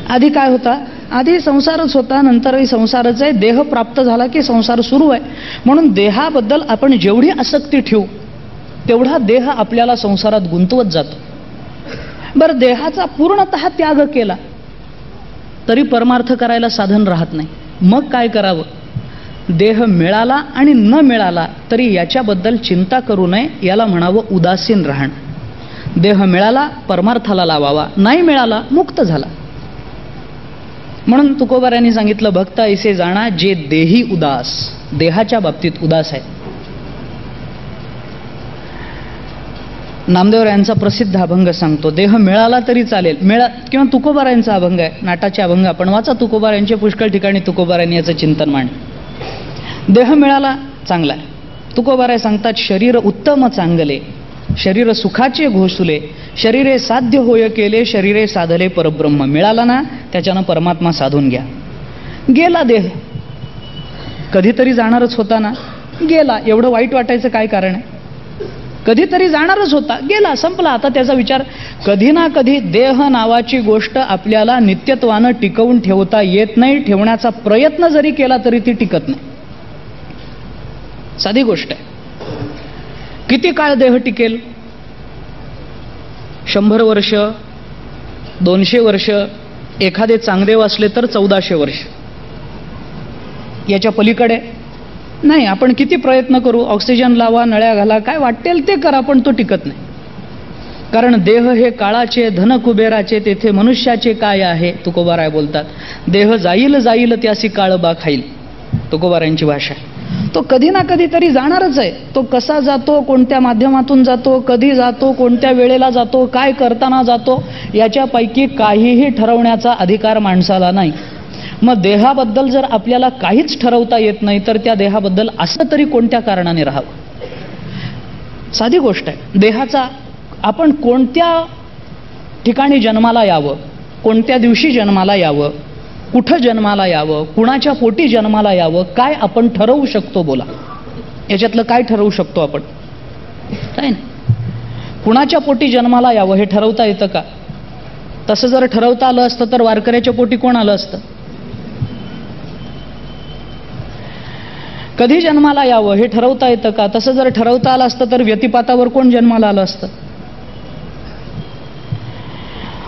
आधी काय होता? आधी संसारच होता, नंतरही संसारच आहे. देह प्राप्त झाला की संसार सुरू आहे. म्हणून देहाबद्दल आपण जेवढी आसक्ती ठेवू तेवढा देह आपल्याला संसारात गुंतवत जातो. बरं, देहाचा पूर्णतः त्याग केला तरी परमार्थ करायला साधन राहत नाही. मग काय करावं? देह मिळाला आणि न मिळाला तरी याच्याबद्दल चिंता करू नये, याला म्हणावं उदासीन राहणं. देह मिळाला परमार्थाला लावावा, नाही मिळाला मुक्त झाला. म्हणून तुकोबारायांनी सांगितलं, भक्त ऐसे जाणा जे देही उदास, देहाच्या बाबतीत उदास आहे. नामदेव यांचा प्रसिद्ध अभंग सांगतो, देह मिळाला तरी चालेल, किंवा तुकोबारायांचा अभंग आहे, नाटाचे अभंग आपण वाचा. तुकोबारायांच्या पुष्कळ ठिकाणी तुकोबारायांनी याचं चिंतन मांड. देह मिळाला चांगला आहे. तुकोबाराय सांगतात, शरीर उत्तम चांगले, शरीर सुखाचे घोसुले, शरीरे साध्य होय केले, शरीरे साधले परब्रह्म. मिळाला ना त्याच्यानं परमात्मा साधून घ्या. गेला देह, कधीतरी जाणारच होता ना, गेला, एवढं वाईट वाटायचं काय कारण आहे? कधीतरी जाणारच होता, गेला, संपला. आता त्याचा विचार, कधी ना कधी देह नावाची गोष्ट आपल्याला नित्यत्वानं टिकवून ठेवता येत नाही. ठेवण्याचा प्रयत्न जरी केला तरी ती टिकत नाही. साधी गोष्ट आहे. किती काळ देह टिकेल? 100 वर्ष, 200 वर्ष, एखादे चांगदेव असले तर 1400 वर्ष. याच्या पलीकडे नाही. आपण किती प्रयत्न करू, ऑक्सिजन लावा, नळ्या घाला, काय वाटेल ते करा, पण तो टिकत नाही. कारण देह हे काळाचे, धन कुबेराचे, तेथे मनुष्याचे काय आहे? तुकोबाराय बोलतात, देह जाईल जाईल त्यासी काळ बा खाईल. तुकोबारायांची भाषा आहे. तो कधी ना कधी तरी जाणारच आहे. तो कसा जातो, कोणत्या माध्यमातून जातो, कधी जातो, कोणत्या वेळेला जातो, काय करताना जातो, याच्यापैकी काहीही ठरवण्याचा अधिकार माणसाला नाही. मग देहाबद्दल जर आपल्याला काहीच ठरवता येत नाही तर त्या देहाबद्दल असं तरी कोणत्या कारणाने राहावं? साधी गोष्ट आहे. देहाचा आपण कोणत्या ठिकाणी जन्माला यावं, कोणत्या दिवशी जन्माला यावं, कुठं जन्माला यावं, कुणाच्या पोटी जन्माला यावं, काय आपण ठरवू शकतो? बोला. याच्यातलं काय ठरवू शकतो आपण? काय नाही. कुणाच्या पोटी जन्माला यावं हे ठरवता येतं का? तसं जर ठरवता आलं असतं तर वारकऱ्याच्या पोटी कोण आलं असतं? कधी जन्माला यावं हे ठरवता येतं का? तसं जर ठरवता आलं असतं तर व्यतिपातावर कोण जन्माला आलं असतं?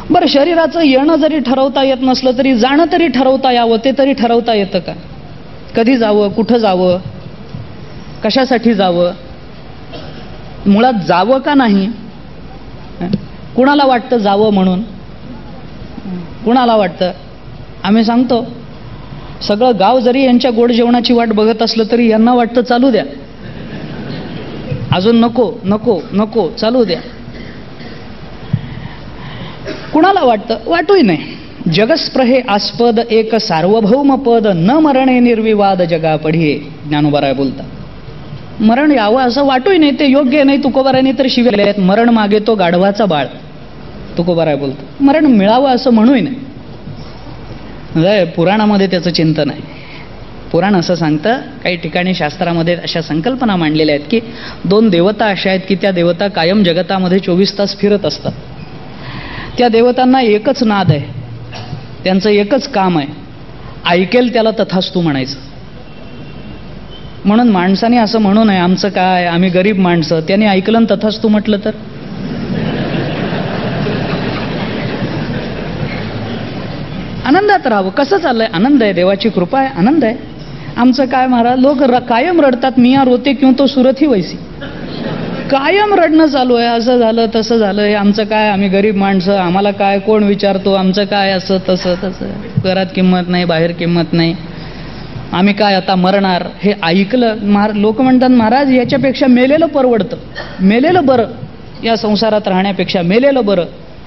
बरं, शरीराचं येणं जरी ठरवता येत नसलं तरी जाणं तरी ठरवता यावं, ते तरी ठरवता येतं का? कधी जावं, कुठं जावं, कशासाठी जावं, मुळात जावं का नाही? कुणाला वाटतं जावं म्हणून? कुणाला वाटतं? आम्ही सांगतो, सगळं गाव जरी यांच्या गोड जेवणाची वाट बघत असलं तरी यांना वाटतं चालू द्या, अजून नको नको नको, चालू द्या. कुणाला वाटतं? वाटूही नाही. जगस्प्रहे आस्पद एक सार्वभौम पद, न मरणे निर्विवाद जगा पढिये, ज्ञानोबाराय बोलता. मरण यावं असं वाटूही नाही, ते योग्य नाही. तुकोबारायांनी तर शिव्या आहेत, मरण मागे तो गाढवाचा बाळ, तुकोबाराय बोलतो. मरण मिळावं असं म्हणूही नाही. पुराणामध्ये त्याचं चिंतन आहे. पुराण असं सांगतं, काही ठिकाणी शास्त्रामध्ये अशा संकल्पना मांडलेल्या आहेत की 2 देवता अशा आहेत की त्या देवता कायम जगतामध्ये 24 तास फिरत असतात. त्या देवतांना एकच नाद आहे, त्यांचं एकच काम आहे, ऐकेल त्याला तथास्तु म्हणायचं. म्हणून माणसाने असं म्हणू नये आमचं काय, आम्ही गरीब माणसं, त्याने ऐकलं तथास्तु म्हटलं तर आनंदात राहावं. कसं चाललंय? आनंद आहे, देवाची कृपा आहे, आनंद आहे. आमचं काय महाराज, लोक कायम रडतात, मिया रोते क्यों तो सुरत ही वैसी. कायम रडणं चालू आहे, असं झालं तसं झालं, हे आमचं काय, आम्ही गरीब माणसं, आम्हाला काय, कोण विचारतो, आमचं काय, असं तसं तसं, घरात किंमत नाही, बाहेर किंमत नाही, आम्ही काय आता मरणार. हे ऐकलं लोक म्हणतात महाराज याच्यापेक्षा मेलेलं परवडतं, मेलेलं बरं, या संसारात राहण्यापेक्षा मेलेलं बरं.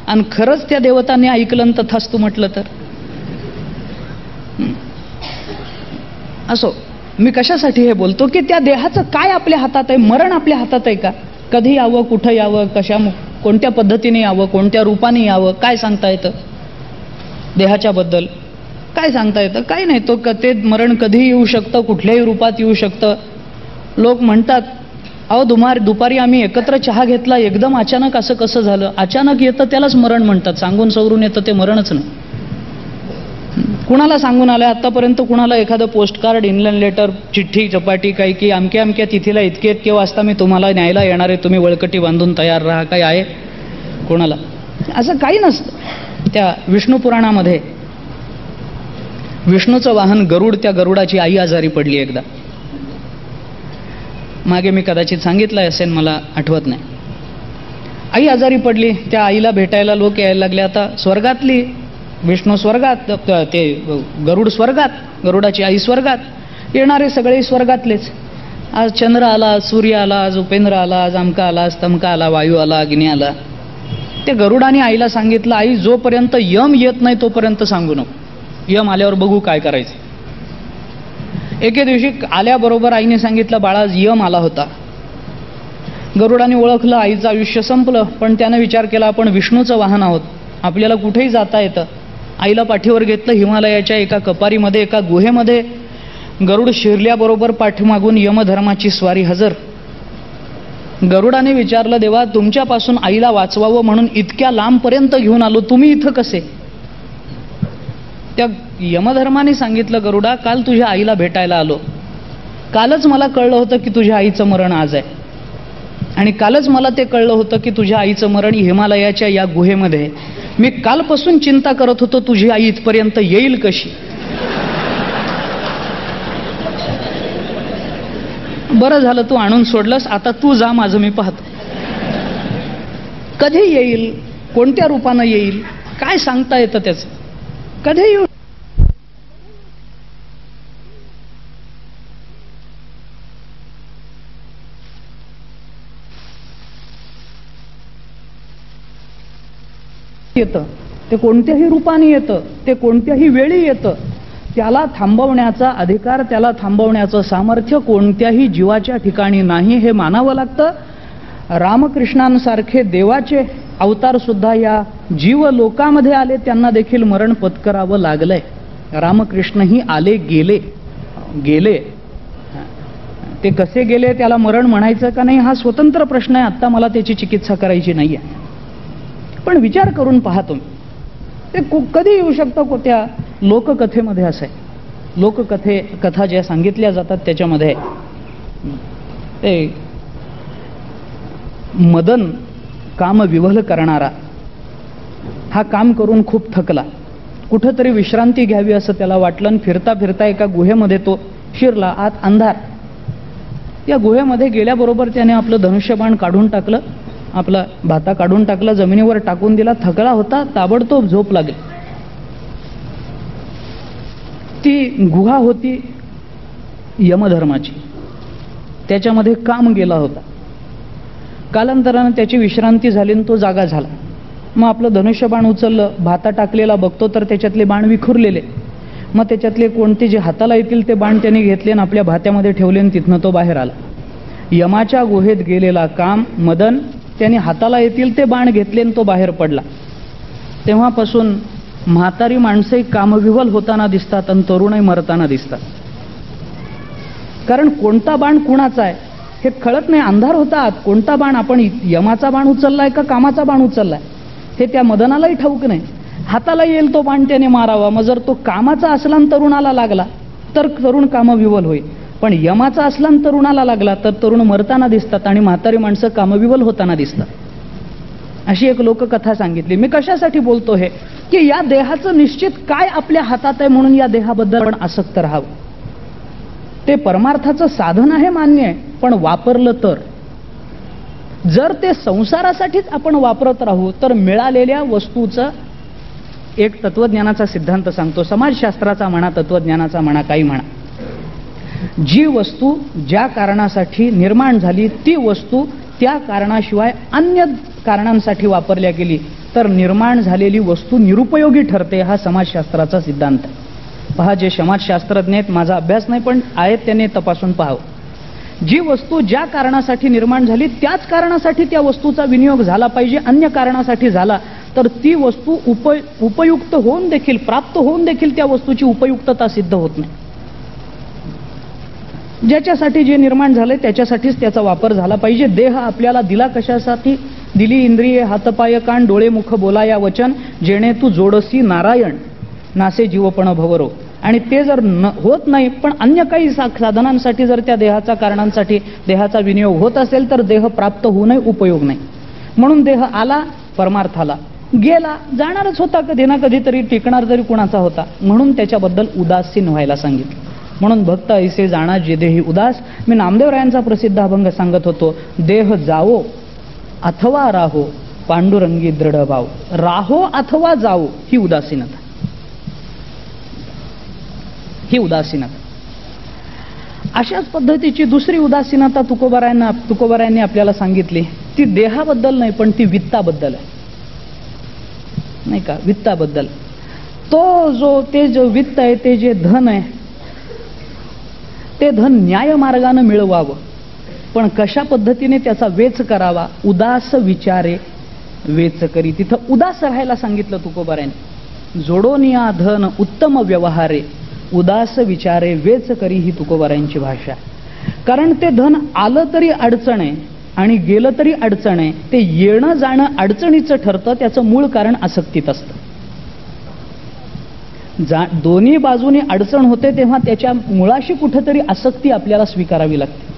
आणि खरंच त्या देवतांनी ऐकलं तथास्तु म्हटलं तर असो. मी कशासाठी हे बोलतो की त्या देहाचं काय आपल्या हातात आहे? मरण आपल्या हातात आहे का? कधी यावं, कुठं यावं, कोणत्या पद्धतीने यावं, कोणत्या रूपाने यावं, काय सांगता येतं? देहाच्या बद्दल काय सांगता येतं? काही नाही. ते मरण कधी येऊ शकतं, कुठल्याही रूपात येऊ शकतं. लोक म्हणतात अहो दुपारी आम्ही एकत्र चहा घेतला, एकदम अचानक असं कसं झालं? अचानक येतं त्यालाच मरण म्हणतात, सांगून सवरून येतं ते मरणच नाही. कुणाला सांगून आलं आतापर्यंत? कुणाला एखादं पोस्टकार्ड, इनलाईन लेटर, चिठ्ठी चपाटी काही की अमक्या अमक्या तिथीला इतके वाजता मी तुम्हाला न्यायला येणार आहे, तुम्ही वळकटी बांधून तयार राहा, काही आहे कोणाला? असं काही नसतं. त्या विष्णू पुराणामध्ये विष्णूचं वाहन गरुड, त्या गरुडाची आई आजारी पडली एकदा. मागे मी कदाचित सांगितलं असेल, मला आठवत नाही. आई आजारी पडली, त्या आईला भेटायला लोक यायला लागले. आता स्वर्गातली विष्णू स्वर्गात, ते गरुड स्वर्गात, गरुडाची आई स्वर्गात, येणारे सगळे स्वर्गातलेच. आज चंद्र आला, आज सूर्य आला, आज उपेंद्र आला, आज अमका आला, आज तमका आला, वायू आला, अग्नी आला. ते गरुडाने आईला सांगितलं आई जोपर्यंत यम येत नाही तोपर्यंत सांगू नको, यम आल्यावर बघू काय करायचं. एके दिवशी आल्याबरोबर आईने सांगितलं बाळा यम आला होता. गरुडाने ओळखलं आईचं आयुष्य संपलं. पण त्यानं विचार केला आपण विष्णूचं वाहन आहोत, आपल्याला कुठेही जाता येतं. आईला पाठीवर घेतलं. हिमालयाच्या एका कपारीमध्ये, एका गुहेमध्ये गरुड शिरल्याबरोबर पाठीमागून यमधर्माची स्वारी हजर. गरुडाने विचारलं देवा तुमच्यापासून आईला वाचवावं म्हणून इतक्या लांबपर्यंत घेऊन आलो, तुम्ही इथं कसे? त्या यमधर्माने सांगितलं गरुडा काल तुझ्या आईला भेटायला आलो, कालच मला कळलं होतं की तुझ्या आईचं मरण आज आहे, आणि कालच मला ते कळलं होतं की तुझ्या आईचं मरण हिमालयाच्या या गुहेमध्ये. मी कालपासून चिंता करत होतो तुझी आई इथपर्यंत येईल कशी. बरं झालं तू आणून सोडलंस, आता तू जा, माझं मी पाहतो. कधी येईल, कोणत्या रूपानं येईल, काय सांगता येतं त्याचं? कधी येऊ येतं, ते कोणत्याही रूपाने येतं, ते कोणत्याही वेळी येतं. त्याला थांबवण्याचा अधिकार, त्याला थांबवण्याचं सामर्थ्य कोणत्याही जीवाच्या ठिकाणी नाही, हे मानावं लागतं. रामकृष्णांसारखे देवाचे अवतार सुद्धा या जीव लोकामध्ये आले, त्यांना देखील मरण पत्करावं लागलंय. रामकृष्णही आले गेले गेले. ते कसे गेले, त्याला मरण म्हणायचं का नाही, हा स्वतंत्र प्रश्न आहे. आत्ता मला त्याची चिकित्सा करायची नाही आहे. पण विचार करून पहा तुम्ही, ते कधी येऊ शकतं त्या लोककथेमध्ये. असं आहे, कथा ज्या सांगितल्या जातात त्याच्यामध्ये ते मदन कामविवल करणारा हा काम करून खूप थकला, कुठंतरी विश्रांती घ्यावी असं त्याला वाटलं, आणि फिरता फिरता एका गुहेमध्ये तो शिरला. आत अंधार. या गुहेमध्ये गेल्याबरोबर त्याने आपलं धनुष्यबाण काढून टाकलं, आपला भाता काढून टाकला, जमिनीवर टाकून दिला. थकला होता, ताबडतोब झोप लागली. ती गुहा होती यमधर्माची, त्याच्यामध्ये काम गेला होता. कालांतरानं त्याची विश्रांती झाली आणि तो जागा झाला. मग आपलं धनुष्यबाण उचललं, भाता टाकलेला बघतो तर त्याच्यातले बाण विखुरलेले. मग त्याच्यातले कोणते जे हाताला येतील ते बाण त्याने घेतले आणि आपल्या भात्यामध्ये ठेवले, आणि तिथनं तो बाहेर आला. यमाच्या गुहेत गेलेला काम मदन, त्याने हाताला येतील ते बाण घेतले आणि तो बाहेर पडला. तेव्हापासून म्हातारी माणसंही कामविवल होताना दिसतात आणि तरुणही मरताना दिसतात. कारण कोणता बाण कुणाचा आहे हे कळत नाही. अंधार होतात. कोणता बाण, आपण यमाचा बाण उचललाय का कामाचा बाण उचललाय हे त्या मदनालाही ठाऊक नाही. हाताला येईल तो बाण त्याने मारावा. मग जर तो कामाचा असला आणि तरुणाला लागला तर तरुण कामविवल होईल, पण यमाचा असला आणि तरुणाला लागला तर तरुण मरताना दिसतात आणि म्हातारी माणसं कामविवल होताना दिसतात. अशी एक लोककथा सांगितली. मी कशासाठी बोलतो हे, की या देहाचं निश्चित काय आपल्या हातात आहे म्हणून या देहाबद्दल आपण आसक्त राहावं. ते परमार्थाचं साधन आहे, मान्य आहे, पण वापरलं तर, जर ते संसारासाठीच आपण वापरत राहू तर मिळालेल्या वस्तूचं एक तत्वज्ञानाचा सिद्धांत सांगतो, समाजशास्त्राचा म्हणा, तत्वज्ञानाचा म्हणा, काही म्हणा. जी वस्तू ज्या कारणासाठी निर्माण झाली ती वस्तू त्या कारणाशिवाय अन्य कारणांसाठी वापरल्या गेली तर निर्माण झालेली वस्तू निरुपयोगी ठरते. हा समाजशास्त्राचा सिद्धांत आहे. पहा, जे समाजशास्त्रज्ञ आहेत, माझा अभ्यास नाही पण आहेत, त्यांनी तपासून पाहावं. जी वस्तू ज्या कारणासाठी निर्माण झाली त्याच कारणासाठी त्या वस्तूचा विनियोग झाला पाहिजे. अन्य कारणासाठी झाला तर ती वस्तू उपयुक्त होऊन देखील, प्राप्त होऊन देखील त्या वस्तूची उपयुक्तता सिद्ध होत नाही. ज्याच्यासाठी जे निर्माण झालंय त्याच्यासाठीच त्याचा वापर झाला पाहिजे. देह आपल्याला दिला कशासाठी? दिली इंद्रिये हातपाय कान डोळे मुख बोला या वचन, जेणे तू जोडसी नारायण नासे जीवपण भवरो. आणि ते जर होत नाही पण अन्य काही साधनांसाठी जर त्या देहाच्या कारणांसाठी देहाचा विनियोग होत असेल तर देह प्राप्त होऊनही उपयोग नाही. म्हणून देह आला परमार्थाला, गेला जाणारच होता, कधी ना कधीतरी टिकणार तरी कुणाचा होता. म्हणून त्याच्याबद्दल उदासीन व्हायला सांगितलं. म्हणून भक्त ऐसे जाणा जे देही उदास. मी नामदेवरायांचा प्रसिद्ध अभंग सांगत होतो, देह जावो अथवा राहो पांडुरंगी दृढ भाव. राहो अथवा जावो ही उदासीनता, ही उदासीनता. अशाच पद्धतीची दुसरी उदासीनता तुकोबारायांनी आपल्याला सांगितली. ती देहाबद्दल नाही पण ती वित्ताबद्दल आहे, नाही का? वित्ताबद्दल. ते जो वित्त आहे, ते जे धन आहे, ते धन न्यायमार्गाने मिळवावं, पण कशा पद्धतीने त्याचा वेच करावा. उदास विचारे वेच करी. तिथं उदास राहायला सांगितलं तुकोबारायांनी. जोडोनिया धन उत्तम व्यवहारे उदास विचारे वेच करी ही तुकोबारायांची भाषा. कारण ते धन आलं तरी अडचण आहे आणि गेलं तरी अडचण आहे. ते येणं जाणं अडचणीचं ठरतं, त्याचं मूळ कारण आसक्तीत असतं. दोन्ही बाजूनी अडचण होते तेव्हा त्याच्या मुळाशी कुठेतरी आसक्ती आपल्याला स्वीकारावी लागते.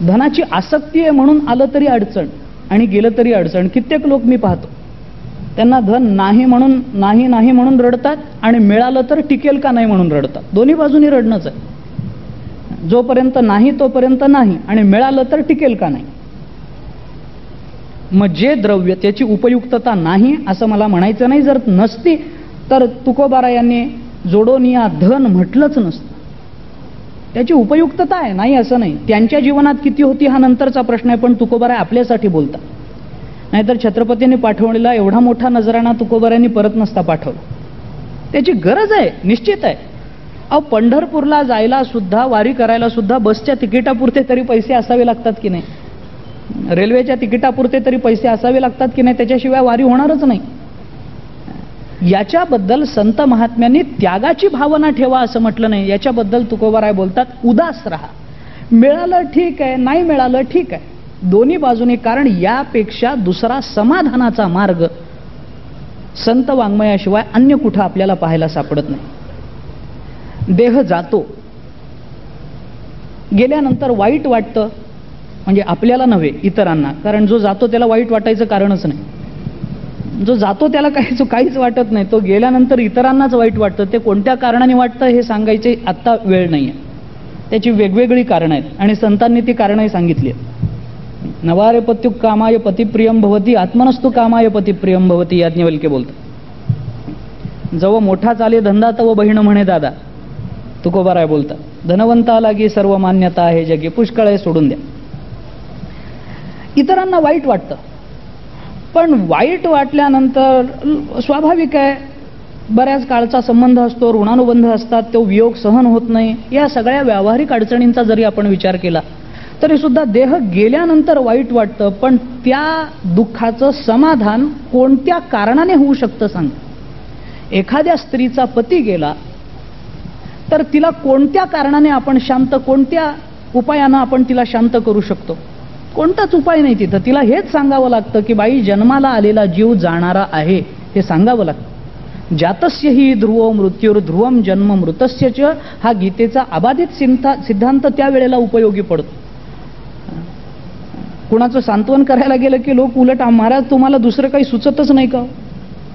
धनाची आसक्ती आहे म्हणून आलं तरी अडचण आणि गेलं तरी अडचण. कित्येक लोक मी पाहतो त्यांना धन नाही म्हणून रडतात आणि मिळालं तर टिकेल का नाही म्हणून रडतात. दोन्ही बाजूनी रडणंच आहे. जोपर्यंत नाही तोपर्यंत नाही आणि मिळालं तर टिकेल का नाही. मग जे द्रव्य त्याची उपयुक्तता नाही असं मला म्हणायचं नाही. जर नसती तर तुकोबारायांनी जोडोनिया धन म्हटलंच नसतं. त्याची उपयुक्तता आहे, नाही असं नाही. त्यांच्या जीवनात किती होती हा नंतरचा प्रश्न आहे, पण तुकोबाराय आपल्यासाठी बोलतात. नाहीतर छत्रपतींनी पाठवलेला एवढा मोठा नजराणा तुकोबारायांनी परत नसता पाठवला. त्याची गरज आहे, निश्चित आहे. अहो, पंढरपूरला जायला सुद्धा, वारी करायला सुद्धा बसच्या तिकिटापुरते तरी पैसे असावे लागतात की नाही? रेल्वेच्या तिकिटापुरते तरी पैसे असावे लागतात की नाही? त्याच्याशिवाय वारी होणारच नाही. याच्याबद्दल संत महात्म्यांनी त्यागाची भावना ठेवा असं म्हटलं नाही. याच्याबद्दल तुकोबाराय बोलतात उदास राहा. मिळालं ठीक आहे, नाही मिळालं ठीक आहे, दोन्ही बाजूने. कारण यापेक्षा दुसरा समाधानाचा मार्ग संत वाङ्मयाशिवाय अन्य कुठं आपल्याला पाहायला सापडत नाही. देह जातो, गेल्यानंतर वाईट वाटतं, म्हणजे आपल्याला नव्हे इतरांना, कारण जो जातो त्याला वाईट वाटायचं कारणच नाही. जो जातो त्याला काहीच वाटत नाही, तो गेल्यानंतर इतरांनाच वाईट वाटतं. ते कोणत्या कारणाने वाटतं हे सांगायचे आत्ता वेळ नाही आहे. त्याची वेगवेगळी कारणं आहेत आणि संतांनी ती कारणंही सांगितली आहेत. नवारे पत्युक कामाय पतिप्रियम भवती आत्मनस्तु कामाय पतिप्रियम भवती, याज्ञवल्क्य बोलतात. जवळ मोठा चाले धंदा तव बहीण म्हणे दादा, तुकोबाराय बोलतात. धनवंता लागी सर्व मान्यता आहे जगी, पुष्कळ आहे सोडून द्या. इतरांना वाईट वाटतं, पण वाईट वाटल्यानंतर स्वाभाविक आहे, बऱ्याच काळचा संबंध असतो, ऋणानुबंध असतात, तो वियोग सहन होत नाही. या सगळ्या व्यावहारिक अडचणींचा जरी आपण विचार केला तरी सुद्धा देह गेल्यानंतर वाईट वाटतं. पण त्या दुःखाचं समाधान कोणत्या कारणाने होऊ शकतं सांग. एखाद्या स्त्रीचा पती गेला तर तिला कोणत्या कारणाने आपण शांत, कोणत्या उपायानं आपण तिला शांत करू शकतो? कोणताच उपाय नाही तिथं. तिला हेच सांगावं लागतं की बाई, जन्माला आलेला जीव जाणारा आहे हे सांगावं लागतं. जातस्य ही ध्रुवो मृत्युर्ध्रुवम जन्म मृतस्य च, हा गीतेचा अबाधित सिद्धांत त्यावेळेला उपयोगी पडतो. कुणाचं सांत्वन करायला गेलं की लोक उलट, महाराज तुम्हाला दुसरं काही सुचतच नाही का?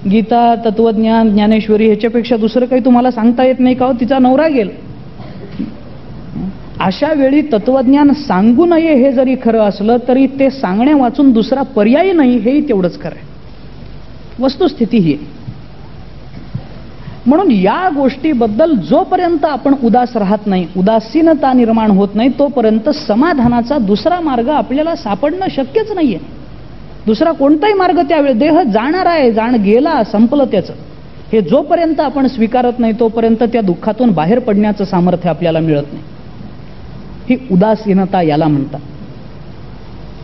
गीता, तत्वज्ञान, ज्ञानेश्वरी ह्याच्यापेक्षा दुसरं काही तुम्हाला सांगता येत नाही का? तिचा नवरा गेल. अशा वेळी तत्वज्ञान सांगू नये हे जरी खरं असलं तरी ते सांगण्या वाचून दुसरा पर्याय नाही हेही तेवढंच खरं आहे. वस्तुस्थिती ही आहे. म्हणून या गोष्टीबद्दल जोपर्यंत आपण उदास राहत नाही, उदासीनता निर्माण होत नाही, तोपर्यंत समाधानाचा दुसरा मार्ग आपल्याला सापडणं शक्यच नाहीये. दुसरा कोणताही मार्ग त्यावेळी, देह जाणार आहे, गेला, संपलं त्याचं, हे जोपर्यंत आपण स्वीकारत नाही तोपर्यंत त्या दुःखातून बाहेर पडण्याचं सामर्थ्य आपल्याला मिळत नाही. ही उदासीनता याला म्हणतात.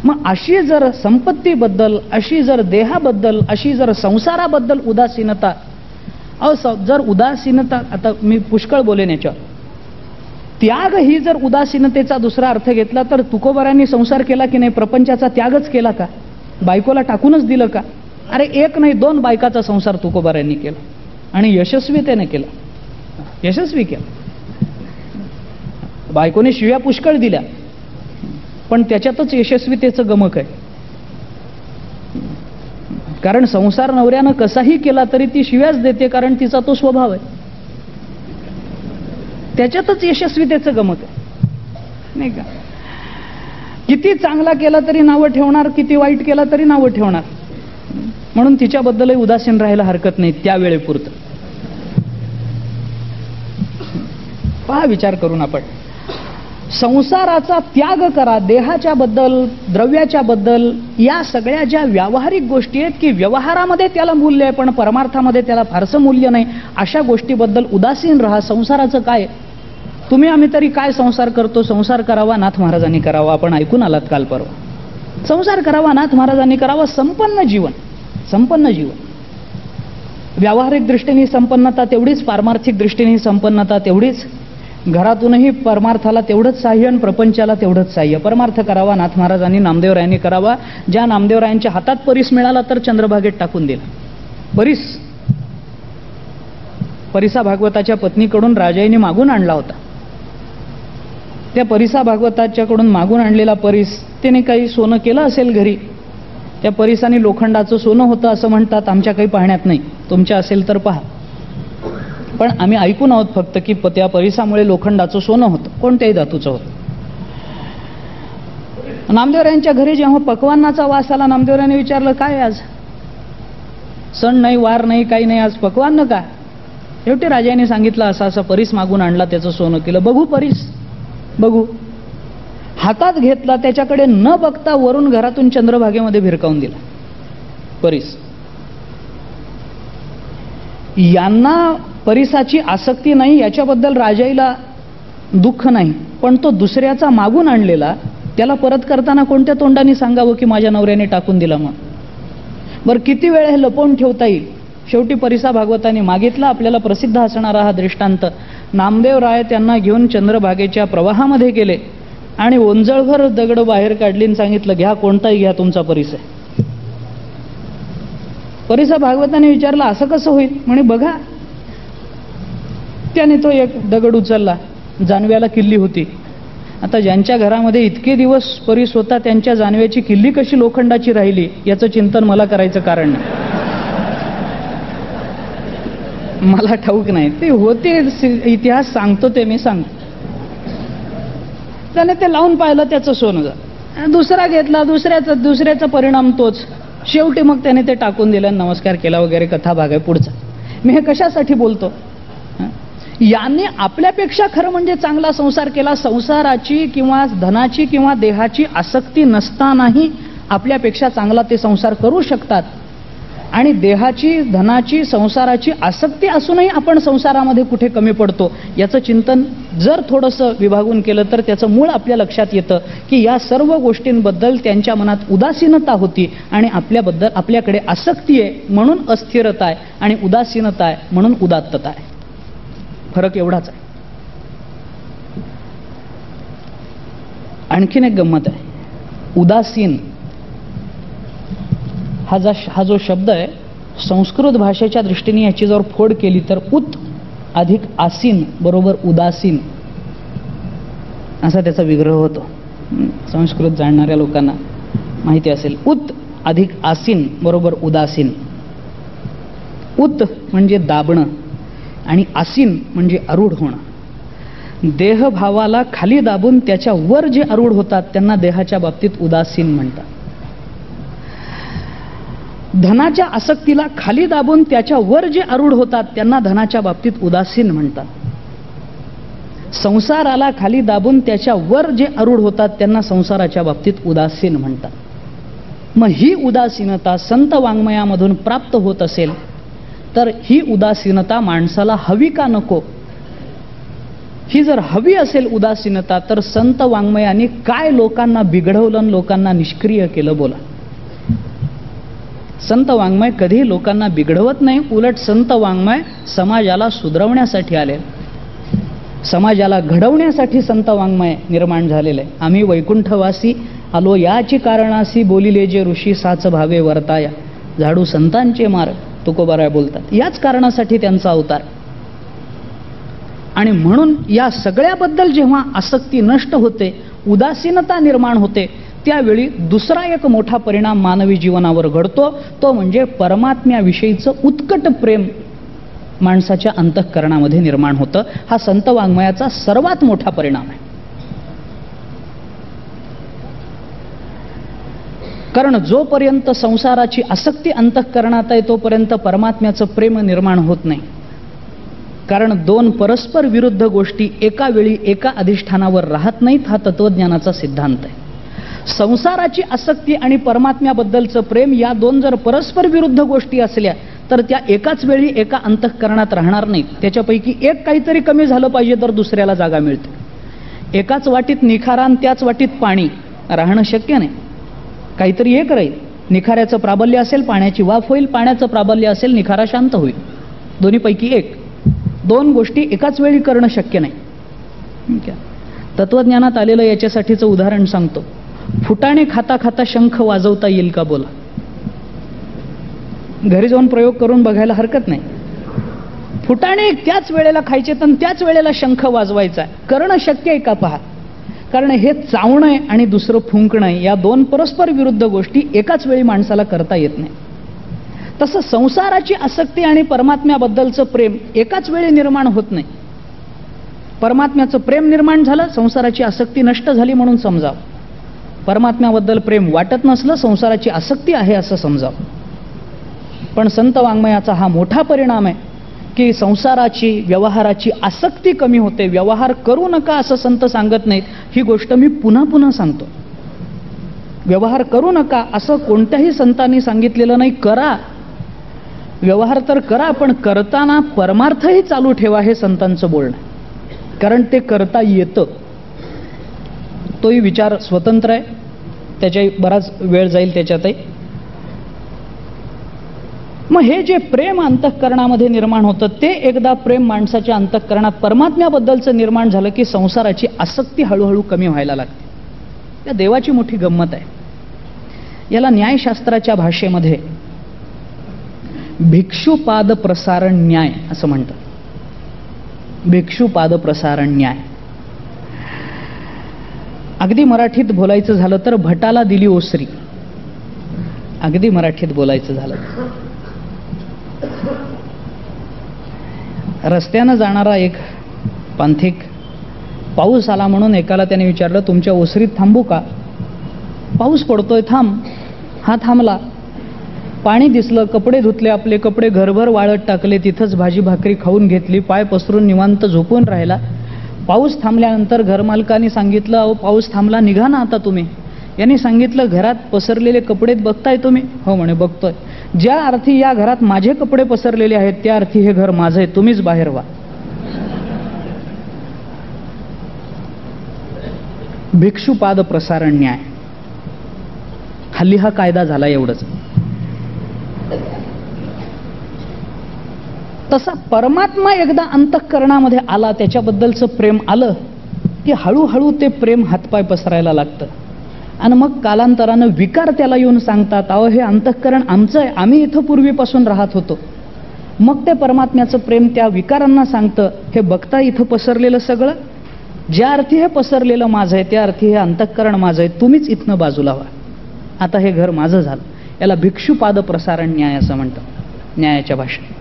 मग अशी जर संपत्तीबद्दल, अशी जर देहाबद्दल, अशी जर संसाराबद्दल उदासीनता, जर उदासीनता, आता मी पुष्कळ बोलेन याच्यावर, त्याग ही जर उदासीनतेचा दुसरा अर्थ घेतला तर तुकोबारांनी संसार केला की नाही? प्रपंचाचा त्यागच केला का? बायकोला टाकूनच दिलं का? अरे एक नाही, 2 बायकाचा संसार तुकोबारांनी केला आणि यशस्वीतेने केला, यशस्वी केला. बायकोने शिव्या पुष्कळ दिल्या, पण त्याच्यातच यशस्वीतेचं गमक आहे. कारण संसार नवऱ्यानं कसाही केला तरी ती शिव्याच देते, कारण तिचा तो स्वभाव आहे. त्याच्यातच यशस्वीतेचं गमक आहे, नाही का? किती चांगला केला तरी नावं ठेवणार, किती वाईट केला तरी नावं ठेवणार. म्हणून तिच्याबद्दलही उदासीन राहायला हरकत नाही त्यावेळेपुरतं. पहा, विचार करून आपण संसाराचा त्याग करा. देहाच्या बद्दल, द्रव्याच्या बद्दल, या सगळ्या ज्या व्यावहारिक गोष्टी आहेत की व्यवहारामध्ये त्याला मूल्य आहे पण परमार्थामध्ये त्याला फारसं मूल्य नाही, अशा गोष्टीबद्दल उदासीन राहा. संसाराचं काय, तुम्ही आम्ही तरी काय संसार करतो? संसार करावा नाथ महाराजांनी करावा. आपण ऐकून आलात काल परवा, संसार करावा नाथ महाराजांनी करावा. संपन्न जीवन, संपन्न जीवन. व्यावहारिक दृष्टीने संपन्नता तेवढीच, पारमार्थिक दृष्टीने संपन्नता तेवढीच. घरातूनही परमार्थाला तेवढंच साह्य आणि प्रपंचाला तेवढंच साह्य. परमार्थ करावा नाथ महाराजांनी, नामदेवरायांनी करावा. ज्या नामदेवरायांच्या हातात परीस मिळाला तर चंद्रभागेत टाकून दिला. परिसा भागवताच्या पत्नीकडून राजाईने मागून आणला होता. त्या परिसा भागवताच्याकडून मागून आणलेला परीस, त्याने काही सोनं केलं असेल घरी. त्या परिसाने लोखंडाचं सोनं होतं असं म्हणतात, आमच्या काही पाहण्यात नाही, तुमच्या असेल तर पहा. पण आम्ही ऐकून आहोत फक्त की त्या परिसामुळे लोखंडाचं सोनं होतं, कोणत्याही धातूचं होतं. नामदेवरायांच्या घरी जेव्हा पक्वान्नाचा वास आला, नामदेवरायांनी विचारलं, काय आज सण नाही, वार नाही, काही नाही, आज पक्वान्न का? शेवटी राजाने सांगितलं, असा असा परीस मागून आणला, त्याचं सोनं केलं. बघू परीस, बघू. हातात घेतला, त्याच्याकडे न बघता वरून घरातून चंद्रभागेमध्ये भिरकावून दिला परीस. यांना परिसाची आसक्ती नाही, याच्याबद्दल राजाईला दुःख नाही, पण तो दुसऱ्याचा मागून आणलेला त्याला परत करताना कोणत्या तोंडाने सांगावं की माझ्या नवऱ्याने टाकून दिला? मग बरं, किती वेळ हे लपवून ठेवता येईल? शेवटी परिसा भागवताने मागितला. आपल्याला प्रसिद्ध असणारा हा दृष्टांत. नामदेव राय त्यांना घेऊन चंद्रभागेच्या प्रवाहामध्ये गेले आणि ओंजळभर दगड बाहेर काढली आणि सांगितलं, घ्या कोणताही घ्या, तुमचा परिसय. परिसा भागवताने विचारलं, असं कसं होईल? म्हणे बघा. त्याने तो एक दगड उचलला. जानव्याला किल्ली होती. आता ज्यांच्या घरामध्ये इतके दिवस परीस होता त्यांच्या जानव्याची किल्ली कशी लोखंडाची राहिली याचं चिंतन मला करायचं कारण नाही. मला ठाऊक नाही, ते होते, इतिहास सांगतो ते मी सांगतो. त्याने ते लावून पाहिलं, त्याचं सोनं झालं. दुसरा घेतला, दुसऱ्याचा परिणाम तोच. शेवटी मग त्याने ते टाकून दिलं, नमस्कार केला वगैरे. कथा भाग आहे पुढचा. मी हे कशासाठी बोलतो? याने आपल्यापेक्षा खरं म्हणजे चांगला संसार केला. संसाराची किंवा धनाची किंवा देहाची आसक्ती नसतानाही आपल्यापेक्षा चांगला ते संसार करू शकतात. आणि देहाची, धनाची, संसाराची आसक्ती असूनही आपण संसारामध्ये कुठे कमी पडतो याचं चिंतन जर थोडंसं विभागून केलं तर त्याचं मूळ आपल्या लक्षात येतं की या सर्व गोष्टींबद्दल त्यांच्या मनात उदासीनता होती आणि आपल्याकडे आसक्ती आहे म्हणून अस्थिरता आहे आणि उदासीनता आहे म्हणून उदात्तता आहे. फरक एवढाच आहे. आणखीन एक गंमत आहे. उदासीन हा जो शब्द आहे, संस्कृत भाषेच्या दृष्टीने याची जर फोड केली तर उत अधिक आसीन बरोबर उदासीन असा त्याचा विग्रह होतो. संस्कृत जाणणाऱ्या लोकांना माहिती असेल. उत अधिक आसीन बरोबर उदासीन. उत म्हणजे दाबणं आणि आसीन म्हणजे आरूढ होणं. देहभावाला खाली दाबून त्याच्या वर जे आरूढ होतात त्यांना देहाच्या बाबतीत उदासीन म्हणतात. धनाच्या आसक्तीला खाली दाबून त्याच्या वर जे आरूढ होतात त्यांना धनाच्या बाबतीत उदासीन म्हणतात. संसाराला खाली दाबून त्याच्या वर जे आरूढ होतात त्यांना संसाराच्या बाबतीत उदासीन म्हणतात. मग ही उदासीनता संत वाङ्मयामधून प्राप्त होत असेल तर ही उदासीनता माणसाला हवी का नको? ही जर हवी असेल उदासीनता तर संत वाङ्मयाने काय लोकांना बिघडवलं आणि लोकांना निष्क्रिय केलं? बोला. संत वाङ्मय कधी लोकांना बिघडवत नाही. उलट संत वाङ्मय समाजाला सुधरवण्यासाठी आले, समाजाला घडवण्यासाठी संत वाङ्मय निर्माण झालेलं आहे. आम्ही वैकुंठवासी आलो याची कारणासी, बोलिले जे ऋषी साच भावे वर्ताया, झाडू संतांचे मार, तुकोबाराय बोलतात. याच कारणासाठी त्यांचा अवतार. आणि म्हणून या सगळ्याबद्दल जेव्हा आसक्ती नष्ट होते, उदासीनता निर्माण होते, त्यावेळी दुसरा एक मोठा परिणाम मानवी जीवनावर घडतो. तो म्हणजे परमात्म्याविषयीचं उत्कट प्रेम माणसाच्या अंतःकरणामध्ये निर्माण होतं. हा संत वाङ्मयाचा सर्वात मोठा परिणाम आहे. कारण जोपर्यंत संसाराची आसक्ती अंतःकरणात आहे तोपर्यंत परमात्म्याचं प्रेम निर्माण होत नाही. कारण दोन परस्पर विरुद्ध गोष्टी एका वेळी एका अधिष्ठानावर राहत नाहीत. हा तत्वज्ञानाचा सिद्धांत आहे. संसाराची आसक्ती आणि परमात्म्याबद्दलचं प्रेम या दोन जर परस्पर विरुद्ध गोष्टी असल्या तर त्या एकाच वेळी एका अंतःकरणात राहणार नाहीत. त्याच्यापैकी एक काहीतरी कमी झालं पाहिजे तर दुसऱ्याला जागा मिळते. एकाच वाटीत निखारा आणि त्याच वाटीत पाणी राहणं शक्य नाही. काहीतरी एक राहील. निखाऱ्याचं प्राबल्य असेल, पाण्याची वाफ होईल. पाण्याचं प्राबल्य असेल, निखारा शांत होईल. दोन्हीपैकी एक. दोन गोष्टी एकाच वेळी करणं शक्य नाही. तत्वज्ञानात आलेलं याच्यासाठीचं उदाहरण सांगतो. फुटाणे खाता खाता शंख वाजवता येईल का? बोला. घरी जाऊन प्रयोग करून बघायला हरकत नाही. फुटाणे त्याच वेळेला खायचे तर त्याच वेळेला शंख वाजवायचा करणं शक्य आहे का? पहा. कारण हे चावणं आहे आणि दुसरं फुंकणं आहे, या दोन परस्पर विरुद्ध गोष्टी एकाच वेळी माणसाला करता येत नाही. तसं संसाराची आसक्ती आणि परमात्म्याबद्दलचं प्रेम एकाच वेळी निर्माण होत नाही. परमात्म्याचं प्रेम निर्माण झालं, संसाराची आसक्ती नष्ट झाली म्हणून समजावं. परमात्म्याबद्दल प्रेम वाटत नसलं, संसाराची आसक्ती आहे असं समजावं. पण संत वाङ्मयाचा हा मोठा परिणाम आहे की संसाराची, व्यवहाराची आसक्ती कमी होते. व्यवहार करू नका असं संत सांगत नाहीत. ही गोष्ट मी पुन्हा पुन्हा सांगतो. व्यवहार करू नका असं कोणत्याही संतांनी सांगितलेलं नाही. करा, व्यवहार तर करा, पण करताना परमार्थही चालू ठेवा, हे संतांचं बोलणं. कारण ते करता येतं. तोही विचार स्वतंत्र आहे, त्याच्याही बराच वेळ जाईल त्याच्यातही. मग हे जे प्रेम अंतःकरणामध्ये निर्माण होतं, ते एकदा प्रेम माणसाच्या अंतःकरणात परमात्म्याबद्दलचं निर्माण झालं की संसाराची आसक्ती हळूहळू कमी व्हायला लागते. या देवाची मोठी गंमत आहे. याला न्यायशास्त्राच्या भाषेमध्ये भिक्षुपाद प्रसारण न्याय असं म्हणतात. भिक्षुपाद प्रसारण न्याय. अगदी मराठीत बोलायचं झालं तर भटाला दिली ओसरी. अगदी मराठीत बोलायचं झालं, रस्त्यानं जाणारा एक पांथिक पाऊस आला म्हणून एकाला त्याने विचारलं, तुमच्या ओसरीत थांबू का? पाऊस पडतोय, थांब. हा थांबला. पाणी दिसलं, कपडे धुतले, आपले कपडे घरभर वाळत टाकले, तिथंच भाजी भाकरी खाऊन घेतली, पाय पसरून निवांत झोपून राहिला. पाऊस थांबल्यानंतर घरमालकाने सांगितलं, अहो पाऊस थांबला, निघा ना आता तुम्ही. यांनी सांगितलं, घरात पसरलेले कपडे बघताय तुम्ही? हो म्हणे, बघतोय. ज्या अर्थी या घरात माझे कपडे पसरलेले आहेत त्या अर्थी हे घर माझं आहे, तुम्हीच बाहेर व्हा. भिक्षुपाद प्रसारण न्याय. हल्ली हा कायदा झाला एवढंच. तसा परमात्मा एकदा अंतःकरणामध्ये आला, त्याच्याबद्दलचं प्रेम आलं की हळूहळू ते प्रेम हातपाय पसरायला लागतं. आणि मग कालांतरानं विकार त्याला येऊन सांगतात, अहो हे अंतःकरण आमचं आहे, आम्ही इथं पूर्वीपासून राहत होतो. मग ते परमात्म्याचं प्रेम त्या विकारांना सांगतं, हे बघता इथं पसरलेलं सगळं, ज्या अर्थी हे पसरलेलं माझं आहे त्या अर्थी हे अंतःकरण माझं आहे, तुम्हीच इथनं बाजूला व्हा, आता हे घर माझं झालं. याला भिक्षुपाद प्रसारण न्याय असं म्हणतात न्यायाच्या भाषेत.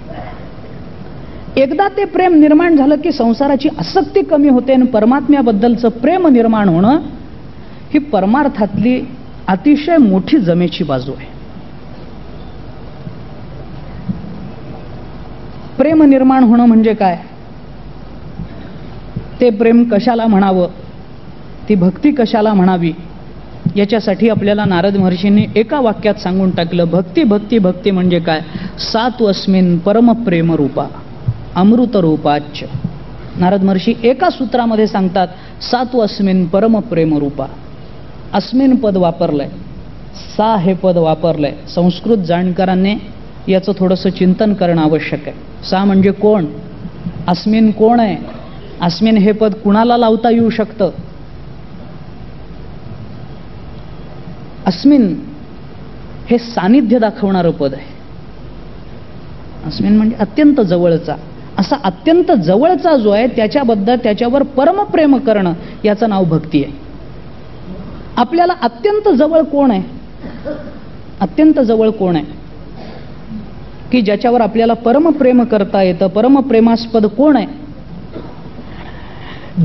एकदा ते प्रेम निर्माण झालं की संसाराची आसक्ती कमी होते आणि परमात्म्याबद्दलचं प्रेम निर्माण होणं ही परमार्थातली अतिशय मोठी जमेची बाजू आहे. प्रेम निर्माण होणं म्हणजे काय? ते प्रेम कशाला म्हणावं, ती भक्ती कशाला म्हणावी, याच्यासाठी आपल्याला नारद महर्षींनी एका वाक्यात सांगून टाकलं, भक्ती भक्ती भक्ती म्हणजे काय? सात्वस्मिन् परमप्रेम रूपा अमृत रूपाच. नारद महर्षी एका सूत्रामध्ये सांगतात, सात्वस्मिन् परमप्रेम रूपा. अस्मिन पद वापरलंय, सा हे पद वापरलंय. संस्कृत जाणकारांनी याचं थोडंसं चिंतन करणं आवश्यक आहे. सा म्हणजे कोण, अस्मिन कोण आहे, अस्मिन हे पद कुणाला लावता येऊ शकतं? अस्मिन हे सानिध्य दाखवणारं पद आहे. अस्मिन म्हणजे अत्यंत जवळचा. असा अत्यंत जवळचा जो आहे त्याच्याबद्दल त्याच्यावर परमप्रेम करणं याचं नाव भक्ती आहे. आपल्याला अत्यंत जवळ कोण आहे? अत्यंत जवळ कोण आहे की ज्याच्यावर आपल्याला परमप्रेम करता येतं? परमप्रेमास्पद कोण आहे?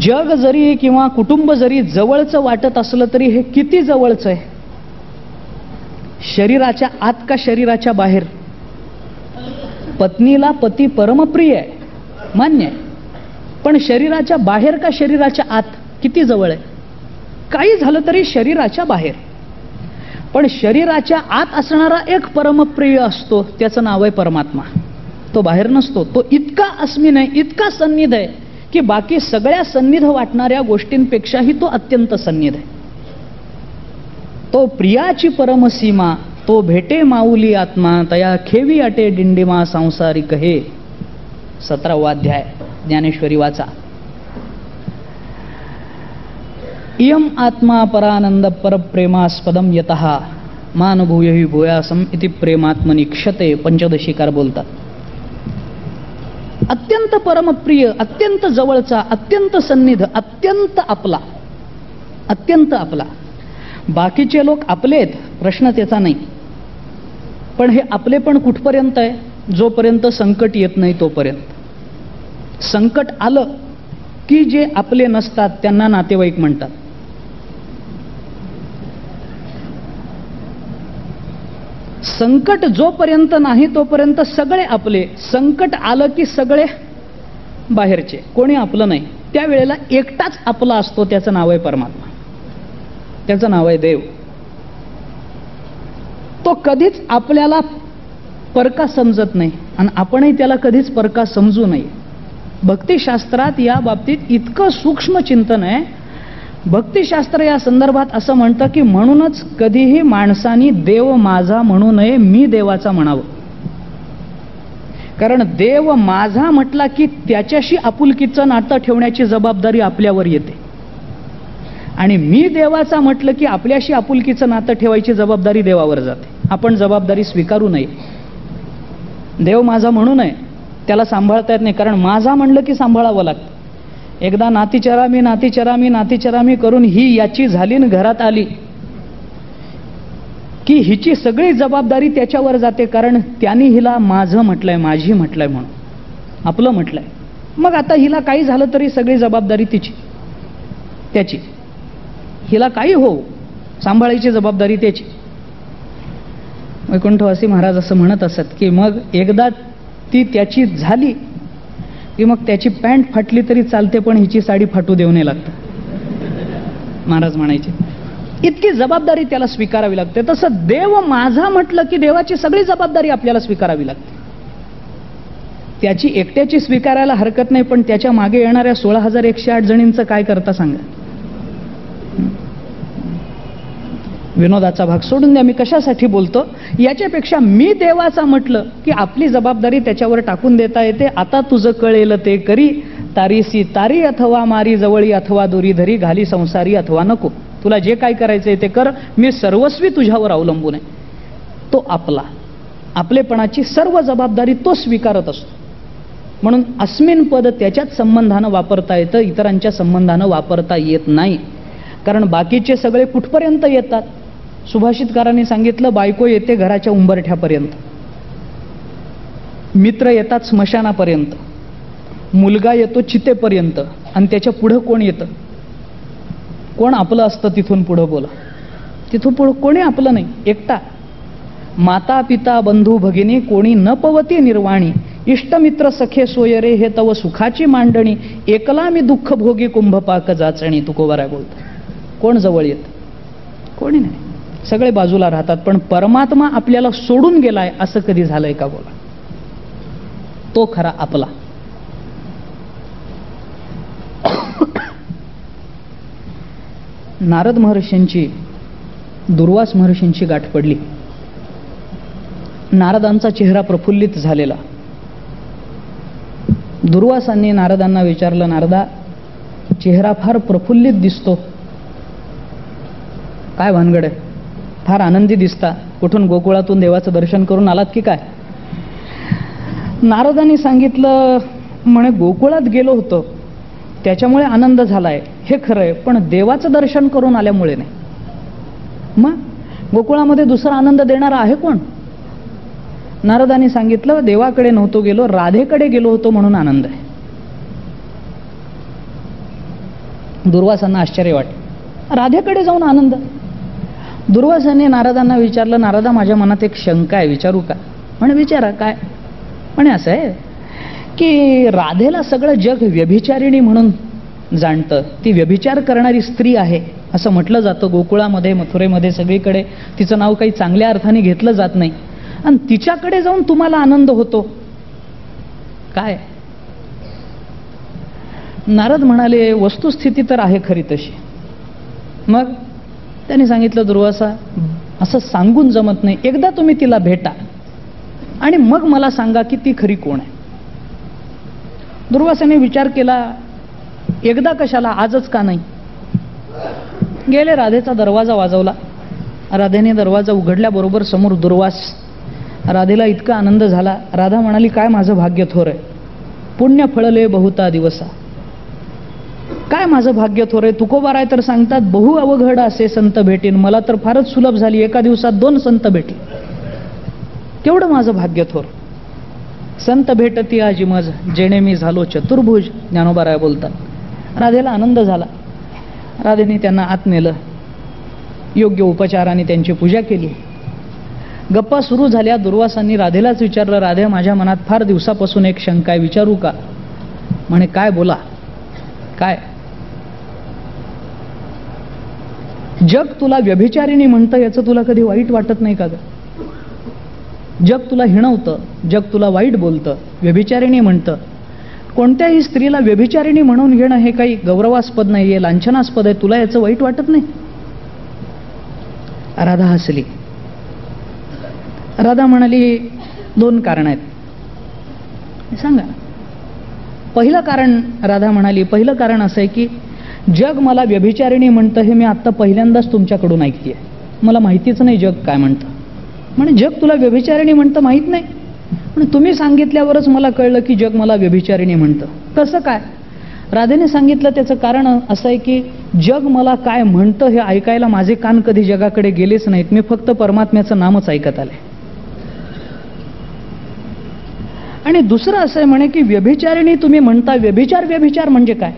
जग जरी किंवा कुटुंब जरी जवळचं वाटत असलं तरी हे किती जवळचं आहे? शरीराच्या आत का शरीराच्या बाहेर? पत्नीला पती परमप्रिय आहे, मान्य आहे, पण शरीराच्या बाहेर का शरीराच्या आत? किती जवळ आहे? काही झालं तरी शरीराच्या बाहेर. पण शरीराच्या आत असणारा एक परमप्रिय असतो, त्याचं नाव आहे परमात्मा. तो बाहेर नसतो. तो इतका अस्मिन आहे, इतका सन्निध आहे की बाकी सगळ्या सन्निध वाटणाऱ्या गोष्टींपेक्षाही तो अत्यंत सन्निध आहे. तो प्रियाची परमसीमा, तो भेटे माऊली आत्मा, तया खेवी अटे डिंडिमा सांसारिक हे. 17वा अध्याय ज्ञानेश्वरी वाचा. इयम आत्मा परानंद परप्रेमास्पदम यतः मानभूयहि भूयासम इति प्रेमात्मनि क्षते. पंचदशीकार बोलतात. अत्यंत परमप्रिय, अत्यंत जवळचा, अत्यंत सन्निध, अत्यंत आपला, अत्यंत आपला. बाकीचे लोक आपलेत, प्रश्न त्याचा नाही, पण हे आपले पण कुठपर्यंत आहे? जोपर्यंत संकट येत नाही तोपर्यंत. संकट आलं की जे आपले नसतात त्यांना नातेवाईक म्हणतात. संकट जोपर्यंत नाही तोपर्यंत सगळे आपले. संकट आलं की सगळे बाहेरचे, कोणी आपलं नाही. त्यावेळेला एकटाच आपला असतो, त्याचं नाव आहे परमात्मा, त्याचं नाव आहे देव. तो कधीच आपल्याला परका समजत नाही आणि आपणही त्याला कधीच परका समजू नये. भक्तिशास्त्रात या बाबतीत इतकं सूक्ष्म चिंतन आहे. भक्तिशास्त्र या संदर्भात असं म्हणतं की म्हणूनच कधीही माणसाने देव माझा म्हणू नये, मी देवाचा म्हणावं. कारण देव माझा म्हटला की त्याच्याशी आपुलकीचं नातं ठेवण्याची जबाबदारी आपल्यावर येते, आणि मी देवाचा म्हटलं की आपल्याशी आपुलकीचं नातं ठेवायची जबाबदारी देवावर जाते. आपण जबाबदारी स्वीकारू नये. देव माझा म्हणू नये, त्याला सांभाळता येत नाही, कारण माझा म्हणलं की सांभाळावं लागतं. एकदा नातीचरामी नातीचरामी नातीचरामी करून ही याची झाली न घरात आली की हिची सगळी जबाबदारी त्याच्यावर जाते, कारण त्यांनी हिला माझं म्हटलंय, माझी म्हटलंय, म्हणून आपलं म्हटलंय. मग आता हिला काही झालं तरी सगळी जबाबदारी तिची, त्याची. हिला काही हो, सांभाळायची जबाबदारी त्याची. वैकुंठवासी महाराज असं म्हणत असत की मग एकदा ती त्याची झाली की मग त्याची पॅन्ट फाटली तरी चालते, पण हिची साडी फाटू देऊ नये लागतं, महाराज म्हणायचे. इतकी जबाबदारी त्याला स्वीकारावी लागते. तसं देव माझा म्हटलं की देवाची सगळी जबाबदारी आपल्याला स्वीकारावी लागते. त्याची एकट्याची स्वीकारायला हरकत नाही, पण त्याच्या मागे येणाऱ्या 16,108 जणींचं काय करता सांगा. विनोदाचा भाग सोडून द्या, मी कशासाठी बोलतो. याच्यापेक्षा मी देवाचा म्हटलं की आपली जबाबदारी त्याच्यावर टाकून देता येते. आता तुझं कळेल ते करी, तारीसी तारी अथवा मारी, जवळी अथवा दुरी धरी, घाली संसारी अथवा नको. तुला जे काय करायचंय ते कर, मी सर्वस्वी तुझ्यावर अवलंबून आहे. तो आपला, आपलेपणाची सर्व जबाबदारी तो स्वीकारत असतो. म्हणून अस्मिन पद त्याच्याच संबंधानं वापरता येतं, इतरांच्या संबंधानं वापरता येत नाही. कारण बाकीचे सगळे कुठपर्यंत येतात. सुभाषितकारांनी सांगितलं, बायको येते घराच्या उंबरठ्यापर्यंत, मित्र येतात स्मशानापर्यंत, मुलगा येतो चितेपर्यंत, आणि त्याच्या पुढं कोण येतं? कोण आपलं असतं तिथून पुढं? बोला. तिथून पुढं कोणी आपलं नाही, एकटा. माता पिता बंधू भगिनी कोणी न पवती निर्वाणी, इष्टमित्र सखे सोयरे हे तव सुखाची मांडणी, एकला मी दुःख भोगी कुंभपाक जाचणी. तुकोबाराय बोलतो. कोण जवळ येत? कोणी नाही, सगळे बाजूला राहतात. पण परमात्मा आपल्याला सोडून गेलाय असं कधी झालंय का? बोला. तो खरा आपला. नारद महर्षींची दुर्वास महर्षींची गाठ पडली. नारदांचा चेहरा प्रफुल्लित झालेला. दुर्वासांनी नारदांना विचारलं, नारदा, चेहरा फार प्रफुल्लित दिसतो, काय भानगड आहे? फार आनंदी दिसता. कुठून गोकुळातून देवाचं दर्शन करून आलात की काय? नारदांनी सांगितलं, म्हणे गोकुळात गेलो होतो त्याच्यामुळे आनंद झालाय, हे खरं आहे, पण देवाचं दर्शन करून आल्यामुळे नाही. मग गोकुळामध्ये दुसरा आनंद देणारा आहे कोण? नारदांनी सांगितलं, देवाकडे नव्हतो गेलो, राधेकडे गेलो होतो म्हणून आनंद आहे. दुर्वासांना आश्चर्य वाटलं, राधेकडे जाऊन आनंद? दुर्वासांनी नारदांना विचारलं, नारदा, माझ्या मनात एक शंका आहे, विचारू का? म्हणे विचारा. काय? म्हणे असं आहे की राधेला सगळं जग व्यभिचारिणी म्हणून जाणतं, ती व्यभिचार करणारी स्त्री आहे असं म्हटलं जातं. गोकुळामध्ये, मथुरेमध्ये, सगळीकडे तिचं नाव काही चांगल्या अर्थाने घेतलं जात नाही, आणि तिच्याकडे जाऊन तुम्हाला आनंद होतो काय? नारद म्हणाले, वस्तुस्थिती तर आहे खरी तशी. मग त्यांनी सांगितलं, दुर्वासा, असं सांगून जमत नाही, एकदा तुम्ही तिला भेटा आणि मग मला सांगा की ती खरी कोण आहे. दुर्वासाने विचार केला, एकदा कशाला, आजच का नाही? गेले, राधेचा दरवाजा वाजवला. राधेने दरवाजा उघडल्याबरोबर समोर दुर्वास. राधेला इतका आनंद झाला. राधा म्हणाली, काय माझं भाग्य थोर आहे, पुण्य फळले बहुता दिवसा. काय माझं भाग्य थोर आहे. तुकोबाराय तर सांगतात, बहु अवघड असे संत भेटीन, मला तर फारच सुलभ झाली, एका दिवसात 2 संत भेटले. केवढं माझं भाग्य थोर. संत भेटती आजी मज, जेणे मी झालो चतुर्भुज. ज्ञानोबाराय बोलतात. राधेला आनंद झाला. राधेने त्यांना आत नेलं, योग्य उपचाराने त्यांची पूजा केली. गप्पा सुरू झाल्या. दुर्वासांनी राधेलाच विचारलं, राधे, माझ्या मनात फार दिवसापासून एक शंका आहे, विचारू का? म्हणे, काय? बोला. काय? जग तुला व्यभिचारिणी म्हणतं, याचं तुला कधी वाईट वाटत नाही का ग? जग तुला हिणवतं, जग तुला वाईट बोलतं, व्यभिचारिणी म्हणतं. कोणत्याही स्त्रीला व्यभिचारिणी म्हणून घेणं हे काही गौरवास्पद नाही आहे, लांछनास्पद आहे. तुला याचं वाईट वाटत नाही? राधा हसली. राधा म्हणाली, 2 कारण आहेत. सांगा. पहिलं कारण राधा म्हणाली, पहिलं कारण असं आहे की जग मला व्यभिचारिणी म्हणतं हे मी आत्ता पहिल्यांदाच तुमच्याकडून ऐकतेय. मला माहितीच नाही जग काय म्हणतं. म्हणजे जग तुला व्यभिचारिणी म्हणतं माहीत नाही, पण तुम्ही सांगितल्यावरच मला कळलं की जग मला व्यभिचारिणी म्हणतं. कसं काय? राधेने सांगितलं त्याचं कारण असं आहे की जग मला काय म्हणतं हे ऐकायला माझे कान कधी जगाकडे गेलेच नाहीत. मी फक्त परमात्म्याचं नामच ऐकत आले. आणि दुसरं असं आहे म्हणे की व्यभिचारिणी तुम्ही म्हणता, व्यभिचार म्हणजे काय?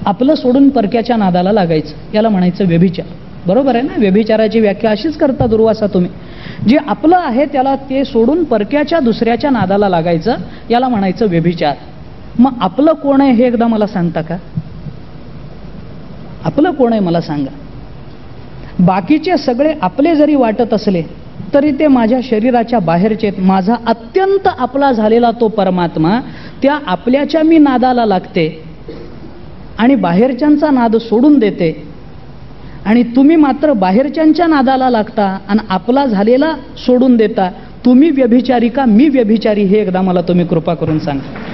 आपलं सोडून परक्याच्या नादाला लागायचं, याला म्हणायचं व्यभिचार. बरोबर आहे ना? व्यभिचाराची व्याख्या अशीच करता दुर्वासा तुम्ही. जे आपलं आहे त्याला ते सोडून परक्याच्या दुसऱ्याच्या नादाला लागायचं, याला म्हणायचं व्यभिचार. मग आपलं कोण आहे हे एकदा मला सांगता का? आपलं कोण आहे मला सांगा. बाकीचे सगळे आपले जरी वाटत असले तरी ते माझ्या शरीराच्या बाहेरचे. माझा अत्यंत आपला झालेला तो परमात्मा त्या आपल्याच्या मी नादाला लागते आणि बाहेरच्यांचा नाद सोडून देते. आणि तुम्ही मात्र बाहेरच्यांच्या नादाला लागता आणि आपला झालेला सोडून देता. तुम्ही व्यभिचारी का मी व्यभिचारी हे एकदा मला तुम्ही कृपा करून सांगा.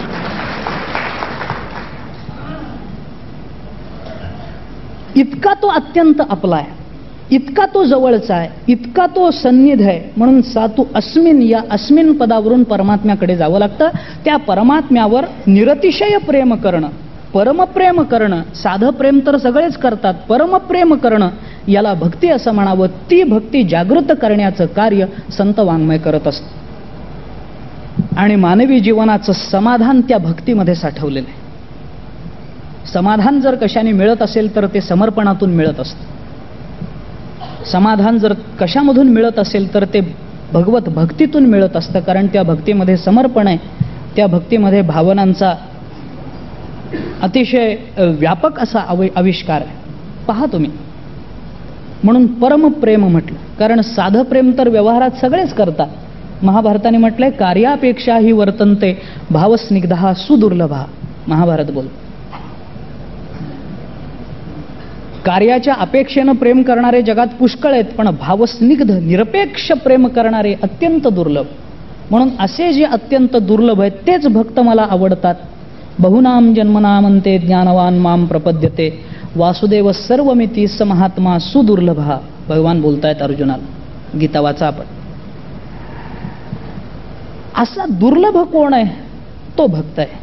इतका तो अत्यंत आपला आहे, इतका तो जवळचा आहे, इतका तो सन्निध आहे. म्हणून सातू अस्मिन या अस्मिन पदावरून परमात्म्याकडे जावं लागतं. त्या परमात्म्यावर निरतिशय प्रेम करणं, परमप्रेम करणं. साधं प्रेम तर सगळेच करतात, परमप्रेम करणं याला भक्ती असं म्हणावं. ती भक्ती जागृत करण्याचं कार्य संत वाङ्मय करत असतं. आणि मानवी जीवनाचं समाधान त्या भक्तीमध्ये साठवलेलं आहे. समाधान जर कशाने मिळत असेल तर ते समर्पणातून मिळत असतं. समाधान जर कशामधून मिळत असेल तर ते भगवत भक्तीतून मिळत असतं. कारण त्या भक्तीमध्ये समर्पण आहे, त्या भक्तीमध्ये भावनांचा अतिशय व्यापक असा आविष्कार आहे. पहा तुम्ही. म्हणून परमप्रेम म्हटलं, कारण साधं प्रेम तर व्यवहारात सगळेच करतात. महाभारताने म्हटलंय कार्यापेक्षाही वर्तन्ते भावस्निग्धा सुदुर्लभा. महाभारत बोल. कार्याच्या अपेक्षेनं प्रेम करणारे जगात पुष्कळ आहेत, पण भावस्निग्ध निरपेक्ष प्रेम करणारे अत्यंत दुर्लभ. म्हणून असे जे अत्यंत दुर्लभ आहेत तेच भक्त मला आवडतात. बहुनाम जन्मनामंते ज्ञानवान माम प्रपद्यते वासुदेव सर्वमिती स महात्मा सुदुर्लभा. भगवान बोलतायत अर्जुनाला. गीता वाचा आपण. असा दुर्लभ कोण आहे? तो भक्त आहे.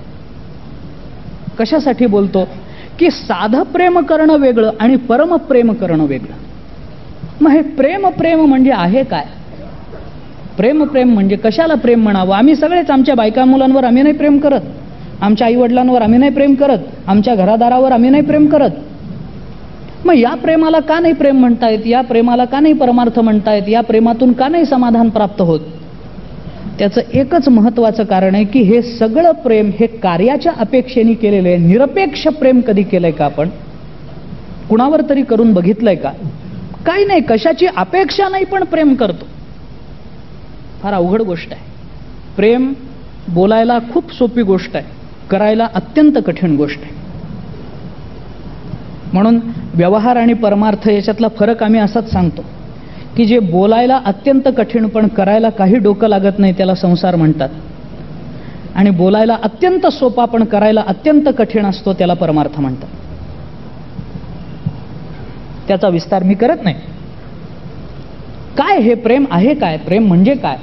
कशासाठी बोलतो? की साधं प्रेम करणं वेगळं आणि परमप्रेम करणं वेगळं. मग हे प्रेम म्हणजे आहे काय? प्रेम म्हणजे कशाला प्रेम म्हणावं? आम्ही सगळेच आमच्या बायका मुलांवर आम्ही नाही प्रेम करत, आमच्या आईवडिलांवर आम्ही नाही प्रेम करत, आमच्या घरादारावर आम्ही नाही प्रेम करत. मग या प्रेमाला का नाही प्रेम म्हणतायत? या प्रेमाला का नाही परमार्थ म्हणतायत? या प्रेमातून का नाही समाधान प्राप्त होत? त्याचं एकच महत्वाचं कारण आहे की हे सगळं प्रेम हे कार्याच्या अपेक्षेने केलेलं आहे. निरपेक्ष प्रेम कधी केलंय का आपण? कुणावर तरी करून बघितलंय का? काही नाही, कशाची अपेक्षा नाही पण प्रेम करतो. फार अवघड गोष्ट आहे. प्रेम बोलायला खूप सोपी गोष्ट आहे, करायला अत्यंत कठीण गोष्ट आहे. म्हणून व्यवहार आणि परमार्थ याच्यातला फरक आम्ही असाच सांगतो की जे बोलायला अत्यंत कठीण पण करायला काही डोकं लागत नाही त्याला संसार म्हणतात. आणि बोलायला अत्यंत सोपा पण करायला अत्यंत कठीण असतो त्याला परमार्थ म्हणतात. त्याचा विस्तार मी करत नाही. काय हे प्रेम आहे काय? प्रेम म्हणजे काय?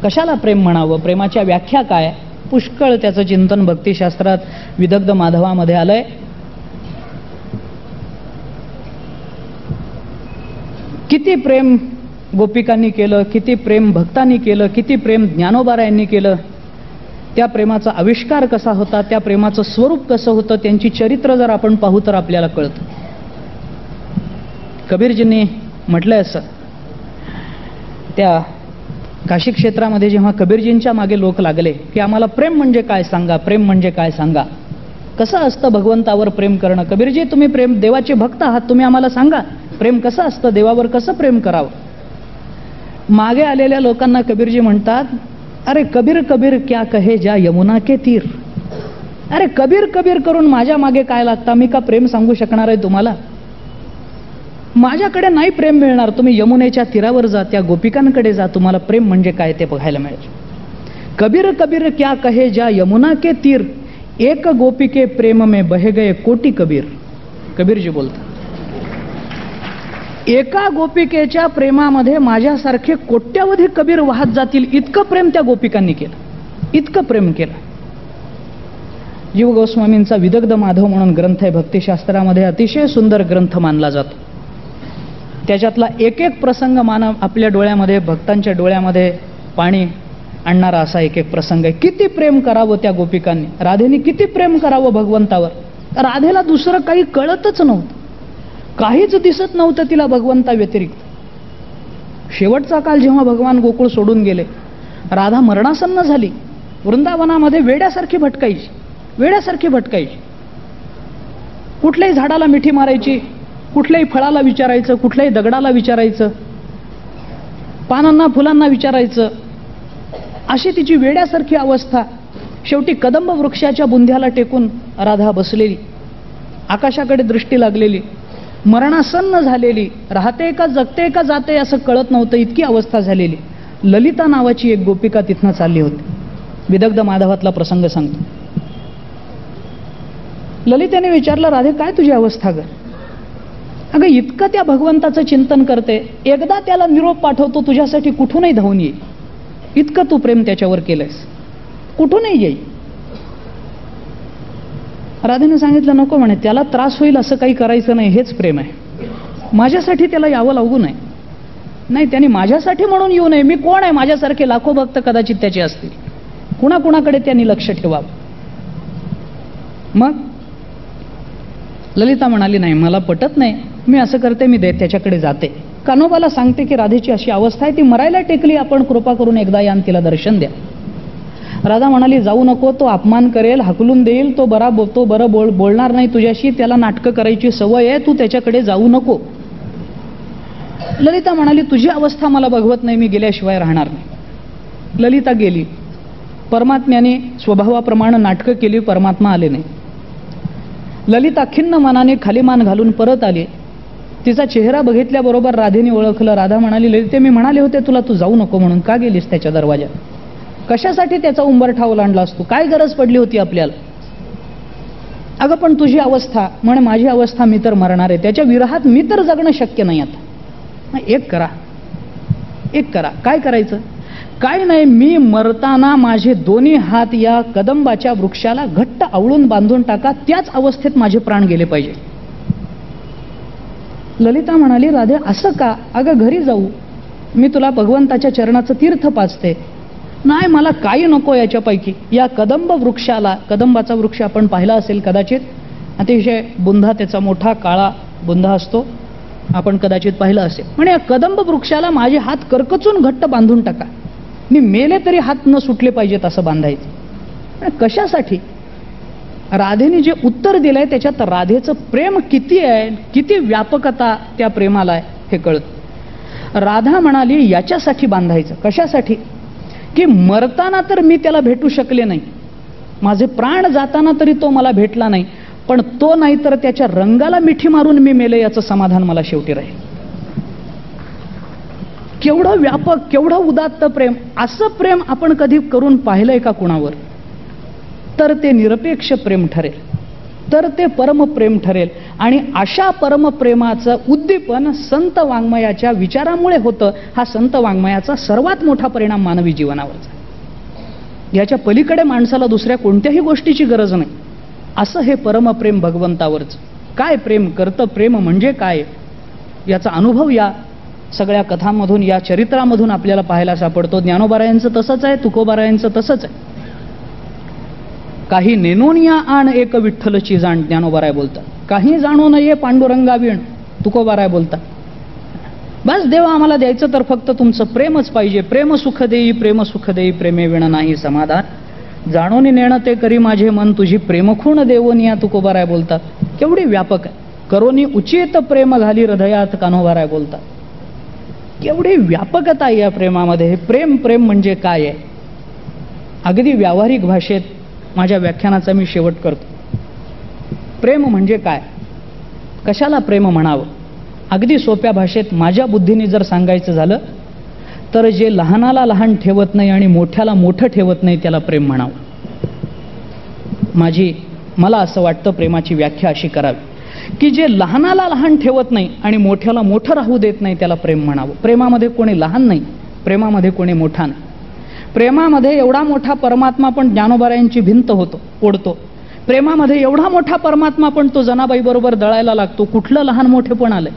कशाला प्रेम म्हणावं? प्रेमाच्या व्याख्या काय? पुष्कळ त्याचं चिंतन भक्तिशास्त्रात विदग्ध माधवामध्ये आलंय. किती प्रेम गोपिकांनी केलं, किती प्रेम भक्तांनी केलं, किती प्रेम ज्ञानोबारायांनी केलं. त्या प्रेमाचा आविष्कार कसा होता, त्या प्रेमाचं स्वरूप कसं होतं, त्यांची चरित्र जर आपण पाहू तर आपल्याला कळतं. कबीरजींनी म्हटलंय असं, त्या काशी क्षेत्रामध्ये जेव्हा कबीरजींच्या मागे लोक लागले की आम्हाला प्रेम म्हणजे काय सांगा, प्रेम म्हणजे काय सांगा, कसं असतं भगवंतावर प्रेम करणं. कबीरजी तुम्ही प्रेम देवाचे भक्त आहात, तुम्ही आम्हाला सांगा प्रेम कसं असतं, देवावर कसं प्रेम करावं. मागे आलेल्या लोकांना कबीरजी म्हणतात, अरे कबीर कबीर क्या कहे जा यमुना के तीर. अरे कबीर कबीर करून माझ्या मागे काय लागता? मी का प्रेम सांगू शकणार आहे तुम्हाला? माझ्याकडे नाही प्रेम मिळणार, तुम्ही यमुनेच्या तीरावर जा, त्या गोपिकांकडे जा, तुम्हाला प्रेम म्हणजे काय ते बघायला मिळेल. कबीर कबीर क्या कहे जा यमुना के तीर, एक गोपी के प्रेम में बहे गए कोटी कबीर. कबीरजी बोलतात, एका गोपिकेच्या प्रेमामध्ये माझ्यासारखे कोट्यावधी कबीर वाहत जातील, इतकं प्रेम त्या गोपिकांनी केलं, इतकं प्रेम केलं. जीव गोस्वामींचा विदग्ध माधव म्हणून ग्रंथ आहे, भक्तिशास्त्रामध्ये अतिशय सुंदर ग्रंथ मानला जातो. त्याच्यातला एक एक प्रसंग मानव आपल्या डोळ्यामध्ये, भक्तांच्या डोळ्यामध्ये पाणी आणणारा असा एक एक प्रसंग आहे. किती प्रेम करावं त्या गोपिकांनी, राधेने किती प्रेम करावं भगवंतावर. राधेला दुसरं काही कळतच नव्हतं, काहीच दिसत नव्हतं तिला भगवंता व्यतिरिक्त. शेवटचा काल जेव्हा भगवान गोकुळ सोडून गेले, राधा मरणासन्न झाली, वृंदावनामध्ये वेड्यासारखी भटकायची, वेड्यासारखी भटकायची. कुठल्याही झाडाला मिठी मारायची, कुठल्याही फळाला विचारायचं, कुठल्याही दगडाला विचारायचं, पानांना फुलांना विचारायचं, अशी तिची वेड्यासारखी अवस्था. शेवटी कदंब वृक्षाच्या बुंध्याला टेकून राधा बसलेली, आकाशाकडे दृष्टी लागलेली, मरणासन्न झालेली, राहते का जगते का जाते असं कळत नव्हतं, इतकी अवस्था झालेली. ललिता नावाची एक गोपिका तिथनं चालली होती. विदग्ध माधवातला प्रसंग सांगतो. ललितेने विचारलं, राधे काय तुझी अवस्था ग? अगं इतकं त्या भगवंताचं चिंतन करते, एकदा त्याला निरोप पाठवतो तुझ्यासाठी कुठूनही धावून येईल, इतकं तू प्रेम त्याच्यावर केलंयस, कुठूनही येईल. राधेने सांगितलं, नको म्हणे, त्याला त्रास होईल असं काही करायचं नाही, हेच प्रेम आहे. माझ्यासाठी त्याला यावं लागू नये. नाही, त्यांनी माझ्यासाठी म्हणून येऊ नये. मी कोण आहे? माझ्यासारखे लाखो भक्त कदाचित त्याचे असतील, कुणाकुणाकडे त्यांनी लक्ष ठेवावं. मग ललिता म्हणाली, नाही मला पटत नाही, मी असं करते, मी त्याच्याकडे जाते, कान्होबाला सांगते की राधेची अशी अवस्था आहे, ती मरायला टेकली, आपण कृपा करून एकदा या आणि तिला दर्शन द्या. राधा म्हणाली, जाऊ नको, तो अपमान करेल, हकलून देईल, तो बरं बोलणार नाही तुझ्याशी, त्याला नाटकं करायची सवय आहे, तू त्याच्याकडे जाऊ नको. ललिता म्हणाली, तुझी अवस्था मला बघवत नाही, मी गेल्याशिवाय राहणार नाही. ललिता गेली. परमात्म्याने स्वभावाप्रमाणे नाटकं केली, परमात्मा आले नाही. ललिता खिन्न मनाने खाली मान घालून परत आली. तिचा चेहरा बघितल्याबरोबर राधेने ओळखलं. राधा म्हणाली, ललिते मी म्हणाले होते तुला तू जाऊ नको म्हणून, का गेलीस त्याच्या दरवाजात? कशासाठी त्याचा उंबरठा ओलांडला असतो? काय गरज पडली होती आपल्याला? अगं पण तुझी अवस्था म्हणे, माझी अवस्था, मी तर मरणार आहे, त्याच्या विरहात मी तर जगणं शक्य नाही. आता एक करा. काय करायचं? काय नाही, मी मरताना माझे दोन्ही हात या कदंबाच्या वृक्षाला घट्ट आवळून बांधून टाका, त्याच अवस्थेत माझे प्राण गेले पाहिजे. ललिता म्हणाली, राधे असं का? अगं घरी जाऊ, मी तुला भगवंताच्या चरणाचं तीर्थ पाजते. नाही, मला काही नको याच्यापैकी. या कदंब वृक्षाला, कदंबाचा वृक्ष आपण पाहिला असेल कदाचित, अतिशय बुंधा, त्याचा मोठा काळा बुंधा असतो, आपण कदाचित पाहिलं असेल. म्हणजे या कदंब वृक्षाला माझे हात करकचून घट्ट बांधून टाका, मी मेले तरी हात न सुटले पाहिजेत असं बांधायचं. कशासाठी? राधेने जे उत्तर दिलंय त्याच्यात राधेचं प्रेम किती आहे, किती व्यापकता त्या प्रेमाला आहे हे कळत. राधा म्हणाली, याच्यासाठी बांधायचं. कशासाठी? की मरताना तर मी त्याला भेटू शकले नाही, माझे प्राण जाताना तरी तो मला भेटला नाही, पण तो नाही तर त्याच्या रंगाला मिठी मारून मी मेले याचं समाधान मला शेवटी राहील. केवढं व्यापक, केवढं उदात्त प्रेम. असं प्रेम आपण कधी करून पाहिलंय का कुणावर? तर ते निरपेक्ष प्रेम ठरेल, तर ते परमप्रेम ठरेल. आणि अशा परमप्रेमाचं उद्दीपन संत वाङ्मयाच्या विचारामुळे होतं. हा संत वाङ्मयाचा सर्वात मोठा परिणाम मानवी जीवनावरचा. याच्या पलीकडे माणसाला दुसऱ्या कोणत्याही गोष्टीची गरज नाही. असं हे परमप्रेम भगवंतावरचं. काय प्रेम करतं, प्रेम म्हणजे काय, याचा अनुभव या सगळ्या कथांमधून, या चरित्रामधून आपल्याला पाहायला सापडतो. ज्ञानोबारायांचं तसंच आहे, तुकोबारायांचं तसंच आहे. काही नेनून या आण एक विठ्ठलची जाण, ज्ञानोबाराय बोलतात. काही जाणू नये पांडुरंगा वीण, तुकोबाराय बोलतात. बस देवा आम्हाला द्यायचं तर फक्त तुमचं प्रेमच पाहिजे. प्रेम सुख देई, प्रेम सुख देई, प्रेमे विण नाही समाधान. जाणून नेणं ते करी माझे मन, तुझी प्रेमखूण देवून या, तुकोबाराय बोलतात. केवढी व्यापक आहे. करोनी उचित प्रेम घाली हृदयात, कान्होबाराय बोलतात. केवढी व्यापकता आहे या प्रेमामध्ये. हे प्रेम म्हणजे काय आहे? अगदी व्यावहारिक भाषेत माझ्या व्याख्यानाचा मी शेवट करतो. प्रेम म्हणजे काय, कशाला प्रेम म्हणावं? अगदी सोप्या भाषेत माझ्या बुद्धीने जर सांगायचं झालं तर जे लहानाला लहान ठेवत नाही आणि मोठ्याला मोठं ठेवत नाही त्याला प्रेम म्हणावं. मला असं वाटतं प्रेमाची व्याख्या अशी करावी की जे लहानाला लहान ठेवत नाही आणि मोठ्याला मोठं राहू देत नाही त्याला प्रेम म्हणावं. प्रेमामध्ये कोणी लहान नाही, प्रेमामध्ये कोणी मोठा नाही. प्रेमामध्ये एवढा मोठा परमात्मा पण ज्ञानोबारायांची भिंत ओढतो. प्रेमामध्ये एवढा मोठा परमात्मा पण तो जनाबाईबरोबर दळायला लागतो. कुठलं लहान मोठे पण आलंय?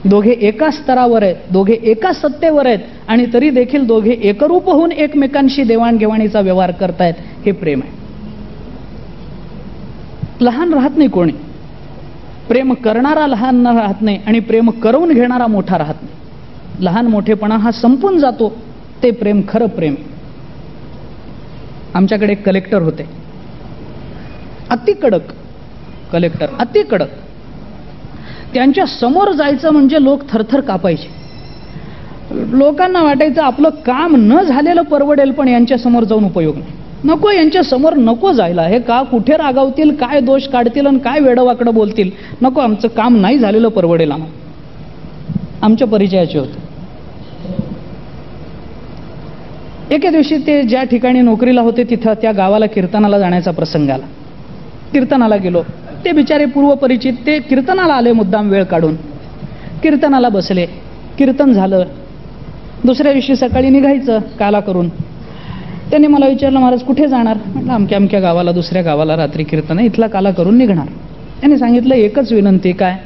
दोघे एका स्तरावर आहेत, दोघे एका सत्तेवर आहेत आणि तरी देखील दोघे एकरूप होऊन एकमेकांशी देवाणघेवाणीचा व्यवहार करतायत. हे प्रेम आहे. लहान राहत नाही कोणी. प्रेम करणारा लहान राहत नाही आणि प्रेम करवून घेणारा मोठा राहत नाही. लहान मोठेपणा हा संपून जातो. ते प्रेम खरं प्रेम. आमच्याकडे एक कलेक्टर होते, अति कडक कलेक्टर, अति कडक. त्यांच्या समोर जायचं म्हणजे लोक थरथर कापायचे. लोकांना वाटायचं आपलं काम न झालेलं परवडेल पण यांच्या समोर जाऊन उपयोग नाही. नको, यांच्या समोर नको जायला. हे का कुठे रागावतील, काय दोष काढतील आणि काय वेडवाकडं बोलतील. नको, आमचं काम नाही झालेलं परवडेल. आमच्या परिचयाचे होते. एके दिवशी ते ज्या ठिकाणी नोकरीला होते तिथं त्या गावाला कीर्तनाला जाण्याचा प्रसंग आला. कीर्तनाला गेलो. ते बिचारे पूर्वपरिचित, ते कीर्तनाला आले मुद्दाम वेळ काढून. कीर्तनाला बसले, कीर्तन झालं. दुसऱ्या दिवशी सकाळी निघायचं काला करून. त्यांनी मला विचारलं, महाराज कुठे जाणार? म्हटलं अमक्या अमक्या गावाला, दुसऱ्या गावाला रात्री कीर्तन आहे, इथला काला करून निघणार. त्यांनी सांगितलं एकच विनंती. काय?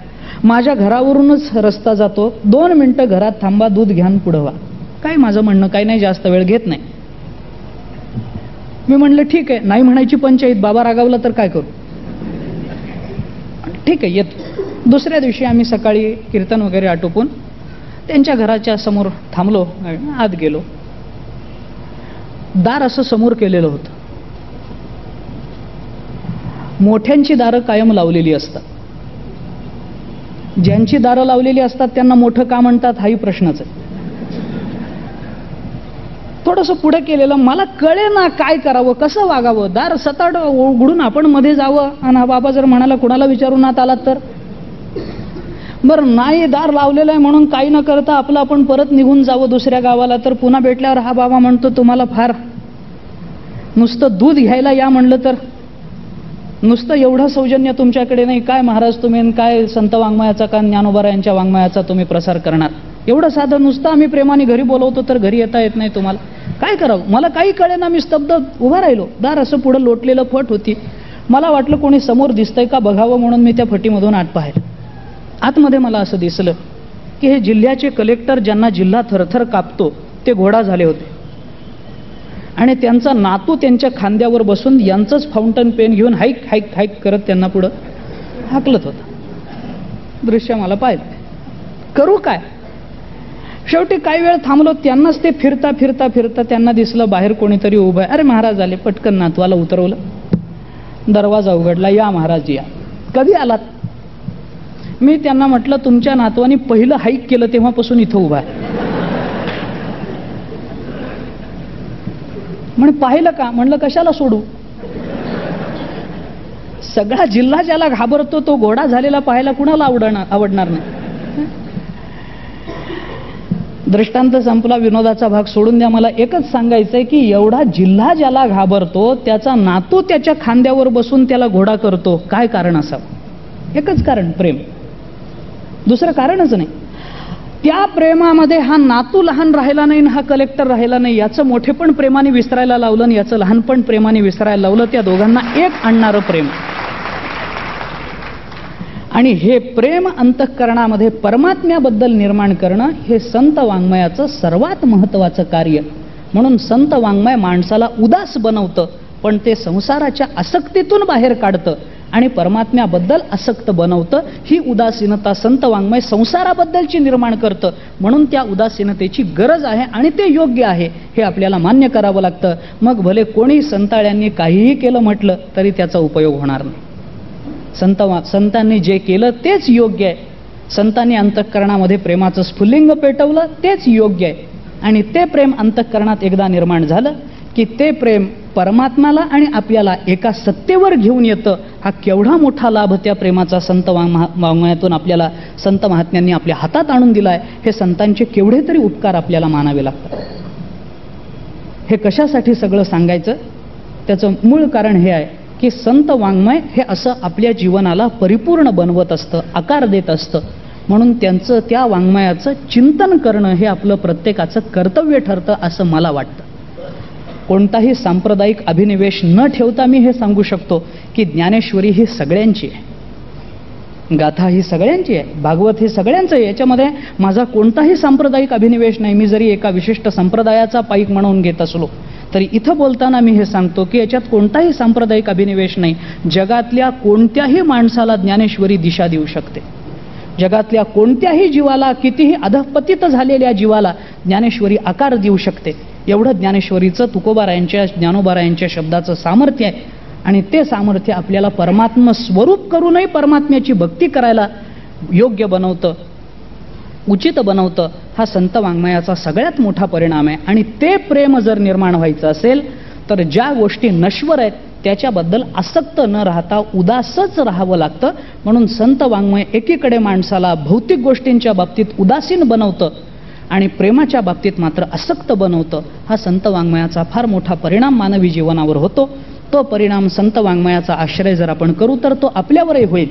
माझ्या घरावरूनच रस्ता जातो, 2 मिनिटं घरात थांबा, दूध घ्यान पुढं व्हा. काय माझं म्हणणं काही नाही, जास्त वेळ घेत नाही. मी म्हणलं ठीक आहे. नाही म्हणायची पंचायत, बाबा रागावला तर काय करू? ठीक आहे येतो. दुसऱ्या दिवशी आम्ही सकाळी कीर्तन वगैरे आटोपून त्यांच्या घराच्या समोर थांबलो, आत गेलो. दार असं समोर केलेलं होतं. मोठ्यांची दारं कायम लावलेली असतात. ज्यांची दारं लावलेली असतात त्यांना मोठं का म्हणतात हाही प्रश्नच आहे. थोडंसं पुढे केलेलं, मला कळे ना काय करावं, कसं वागावं. दार सताड उघडून आपण मध्ये जावं आणि हा बाबा जर म्हणाला कुणाला विचारून आत आलात तर बरं, नाही दार लावलेलं आहे म्हणून काही न करता आपलं आपण परत निघून जावं दुसऱ्या गावाला. तर पुन्हा भेटल्यावर हा बाबा म्हणतो तुम्हाला फार नुसतं दूध घ्यायला या म्हणलं तर नुसतं एवढं सौजन्य तुमच्याकडे नाही. काय महाराज तुम्ही, काय संत वाङ्मयाचा का ज्ञानोबारायांच्या वाङ्मयाचा तुम्ही प्रसार करणार? एवढं साधं नुसतं आम्ही प्रेमाने घरी बोलवतो तर घरी येता येत नाही तुम्हाला? काय करावं? मला काही कळेना. मी स्तब्ध उभा राहिलो. दार असं पुढं लोटलेलं फट होती. मला वाटलं कोणी समोर दिसतंय का बघावं म्हणून मी त्या फटीमधून आत पाहिलं. आतमध्ये मला असं दिसलं की हे जिल्ह्याचे कलेक्टर ज्यांना जिल्हा थरथर कापतो ते घोडा झाले होते आणि त्यांचा नातू त्यांच्या खांद्यावर बसून यांचंच फाउंटन पेन घेऊन हाईक हाईक हाईक करत त्यांना पुढं हाकलत होता. दृश्य मला पाहिलं. करू काय? शेवटी काही वेळ थांबलो. त्यांनाच ते फिरता फिरता फिरता त्यांना दिसलं बाहेर कोणीतरी उभं आहे. अरे महाराज आले. पटकन नातवाला उतरवलं. दरवाजा उघडला. या महाराज या. कधी आलात? मी त्यांना म्हटलं तुमच्या नातवानी पहिलं हाईक केलं तेव्हापासून इथं उभा आहे. म्हणे पाहिलं का? म्हणलं कशाला सोडू. सगळा जिल्हा ज्याला घाबरतो तो घोडा झालेला पाहायला कुणाला आवडणार नाही. दृष्टांत संपला. विनोदाचा भाग सोडून द्या. मला एकच सांगायचंय की एवढा जिल्हा ज्याला घाबरतो त्याचा नातू त्याच्या खांद्यावर बसून त्याला घोडा करतो. काय कारण असावं? एकच कारण, प्रेम. दुसरं कारणच नाही. त्या प्रेमामध्ये हा नातू लहान राहिला नाही, हा कलेक्टर राहिला नाही. याचं मोठेपण प्रेमाने विसरायला लावलं आणि याचं लहानपण प्रेमाने विसरायला लावलं. त्या दोघांना एक आणणारं प्रेम. आणि हे प्रेम अंतःकरणामध्ये परमात्म्याबद्दल निर्माण करणं हे संत वाङ्मयाचं सर्वात महत्त्वाचं कार्य. म्हणून संत वाङ्मय माणसाला उदास बनवतं पण ते संसाराच्या आसक्तीतून बाहेर काढतं आणि परमात्म्याबद्दल आसक्त बनवतं. ही उदासीनता संत वाङ्मय संसाराबद्दलची निर्माण करतं. म्हणून त्या उदासीनतेची गरज आहे आणि ते योग्य आहे हे आपल्याला मान्य करावं लागतं. मग भले कोणी संताळ्यांनी काहीही केलं म्हटलं तरी त्याचा उपयोग होणार नाही. संतांनी जे केलं तेच योग्य आहे. संतांनी अंतःकरणामध्ये प्रेमाचं स्फुल्लिंग पेटवलं तेच योग्य आहे. आणि ते प्रेम अंतःकरणात एकदा निर्माण झालं की ते प्रेम परमात्म्याला आणि आपल्याला एका सत्तेवर घेऊन येतं. हा केवढा मोठा लाभ त्या प्रेमाचा संत वाङ्मयातून आपल्याला संत महात्म्यांनी आपल्या हातात आणून दिलाय. हे संतांचे केवढे तरी उपकार आपल्याला मानावे लागतात. हे कशासाठी सगळं सांगायचं? त्याचं मूळ कारण हे आहे की संत वाङ्मय हे असं आपल्या जीवनाला परिपूर्ण बनवत असतं, आकार देत असतं. म्हणून त्यांचं त्या वाङ्मयाचं चिंतन करणं हे आपलं प्रत्येकाचं कर्तव्य ठरतं असं मला वाटतं. कोणताही सांप्रदायिक अभिनिवेश न ठेवता मी हे सांगू शकतो की ज्ञानेश्वरी ही सगळ्यांची आहे, गाथा ही सगळ्यांची आहे, भागवत ही सगळ्यांचं आहे. याच्यामध्ये माझा कोणताही सांप्रदायिक अभिनिवेश नाही. मी जरी एका विशिष्ट संप्रदायाचा पाईक म्हणून घेत असलो तरी इथं बोलताना मी हे सांगतो की याच्यात कोणताही सांप्रदायिक अभिनिवेश नाही. जगातल्या कोणत्याही माणसाला ज्ञानेश्वरी दिशा देऊ शकते. जगातल्या कोणत्याही जीवाला, कितीही अधःपतित झालेल्या जीवाला ज्ञानेश्वरी आकार देऊ शकते. एवढं ज्ञानेश्वरीचं तुकोबारायांच्या, ज्ञानोबारायांच्या शब्दाचं सामर्थ्य आहे. आणि ते सामर्थ्य आपल्याला परमात्म स्वरूप करूनही परमात्म्याची भक्ती करायला योग्य बनवतं, उचित बनवतं. हा संत वाङ्मयाचा सगळ्यात मोठा परिणाम आहे. आणि ते प्रेम जर निर्माण व्हायचं असेल तर ज्या गोष्टी नश्वर आहेत त्याच्याबद्दल आसक्त न राहता उदासच राहावं लागतं. म्हणून संत वाङ्मय एकीकडे माणसाला भौतिक गोष्टींच्या बाबतीत उदासीन बनवतं आणि प्रेमाच्या बाबतीत मात्र आसक्त बनवतं. हा संत वाङ्मयाचा फार मोठा परिणाम मानवी जीवनावर होतो. तो परिणाम संत वाङ्मयाचा आश्रय जर आपण करू तर तो आपल्यावरही होईल.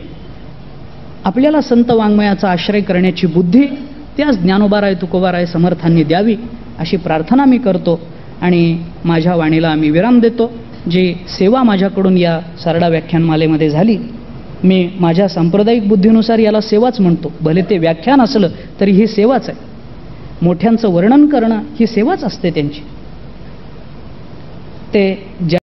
आपल्याला संत वाङ्मयाचा आश्रय करण्याची बुद्धी त्याच ज्ञानोबाराय तुकोबाराय समर्थांनी द्यावी अशी प्रार्थना मी करतो. आणि माझ्या वाणीला आम्ही विराम देतो. जी सेवा माझ्याकडून या सरडा व्याख्यानमालेमध्ये झाली, मी माझ्या सांप्रदायिक बुद्धीनुसार याला सेवाच म्हणतो. भले ते व्याख्यान असलं तरी ही सेवाच आहे. मोठ्यांचं वर्णन करणं ही सेवाच असते त्यांची. ते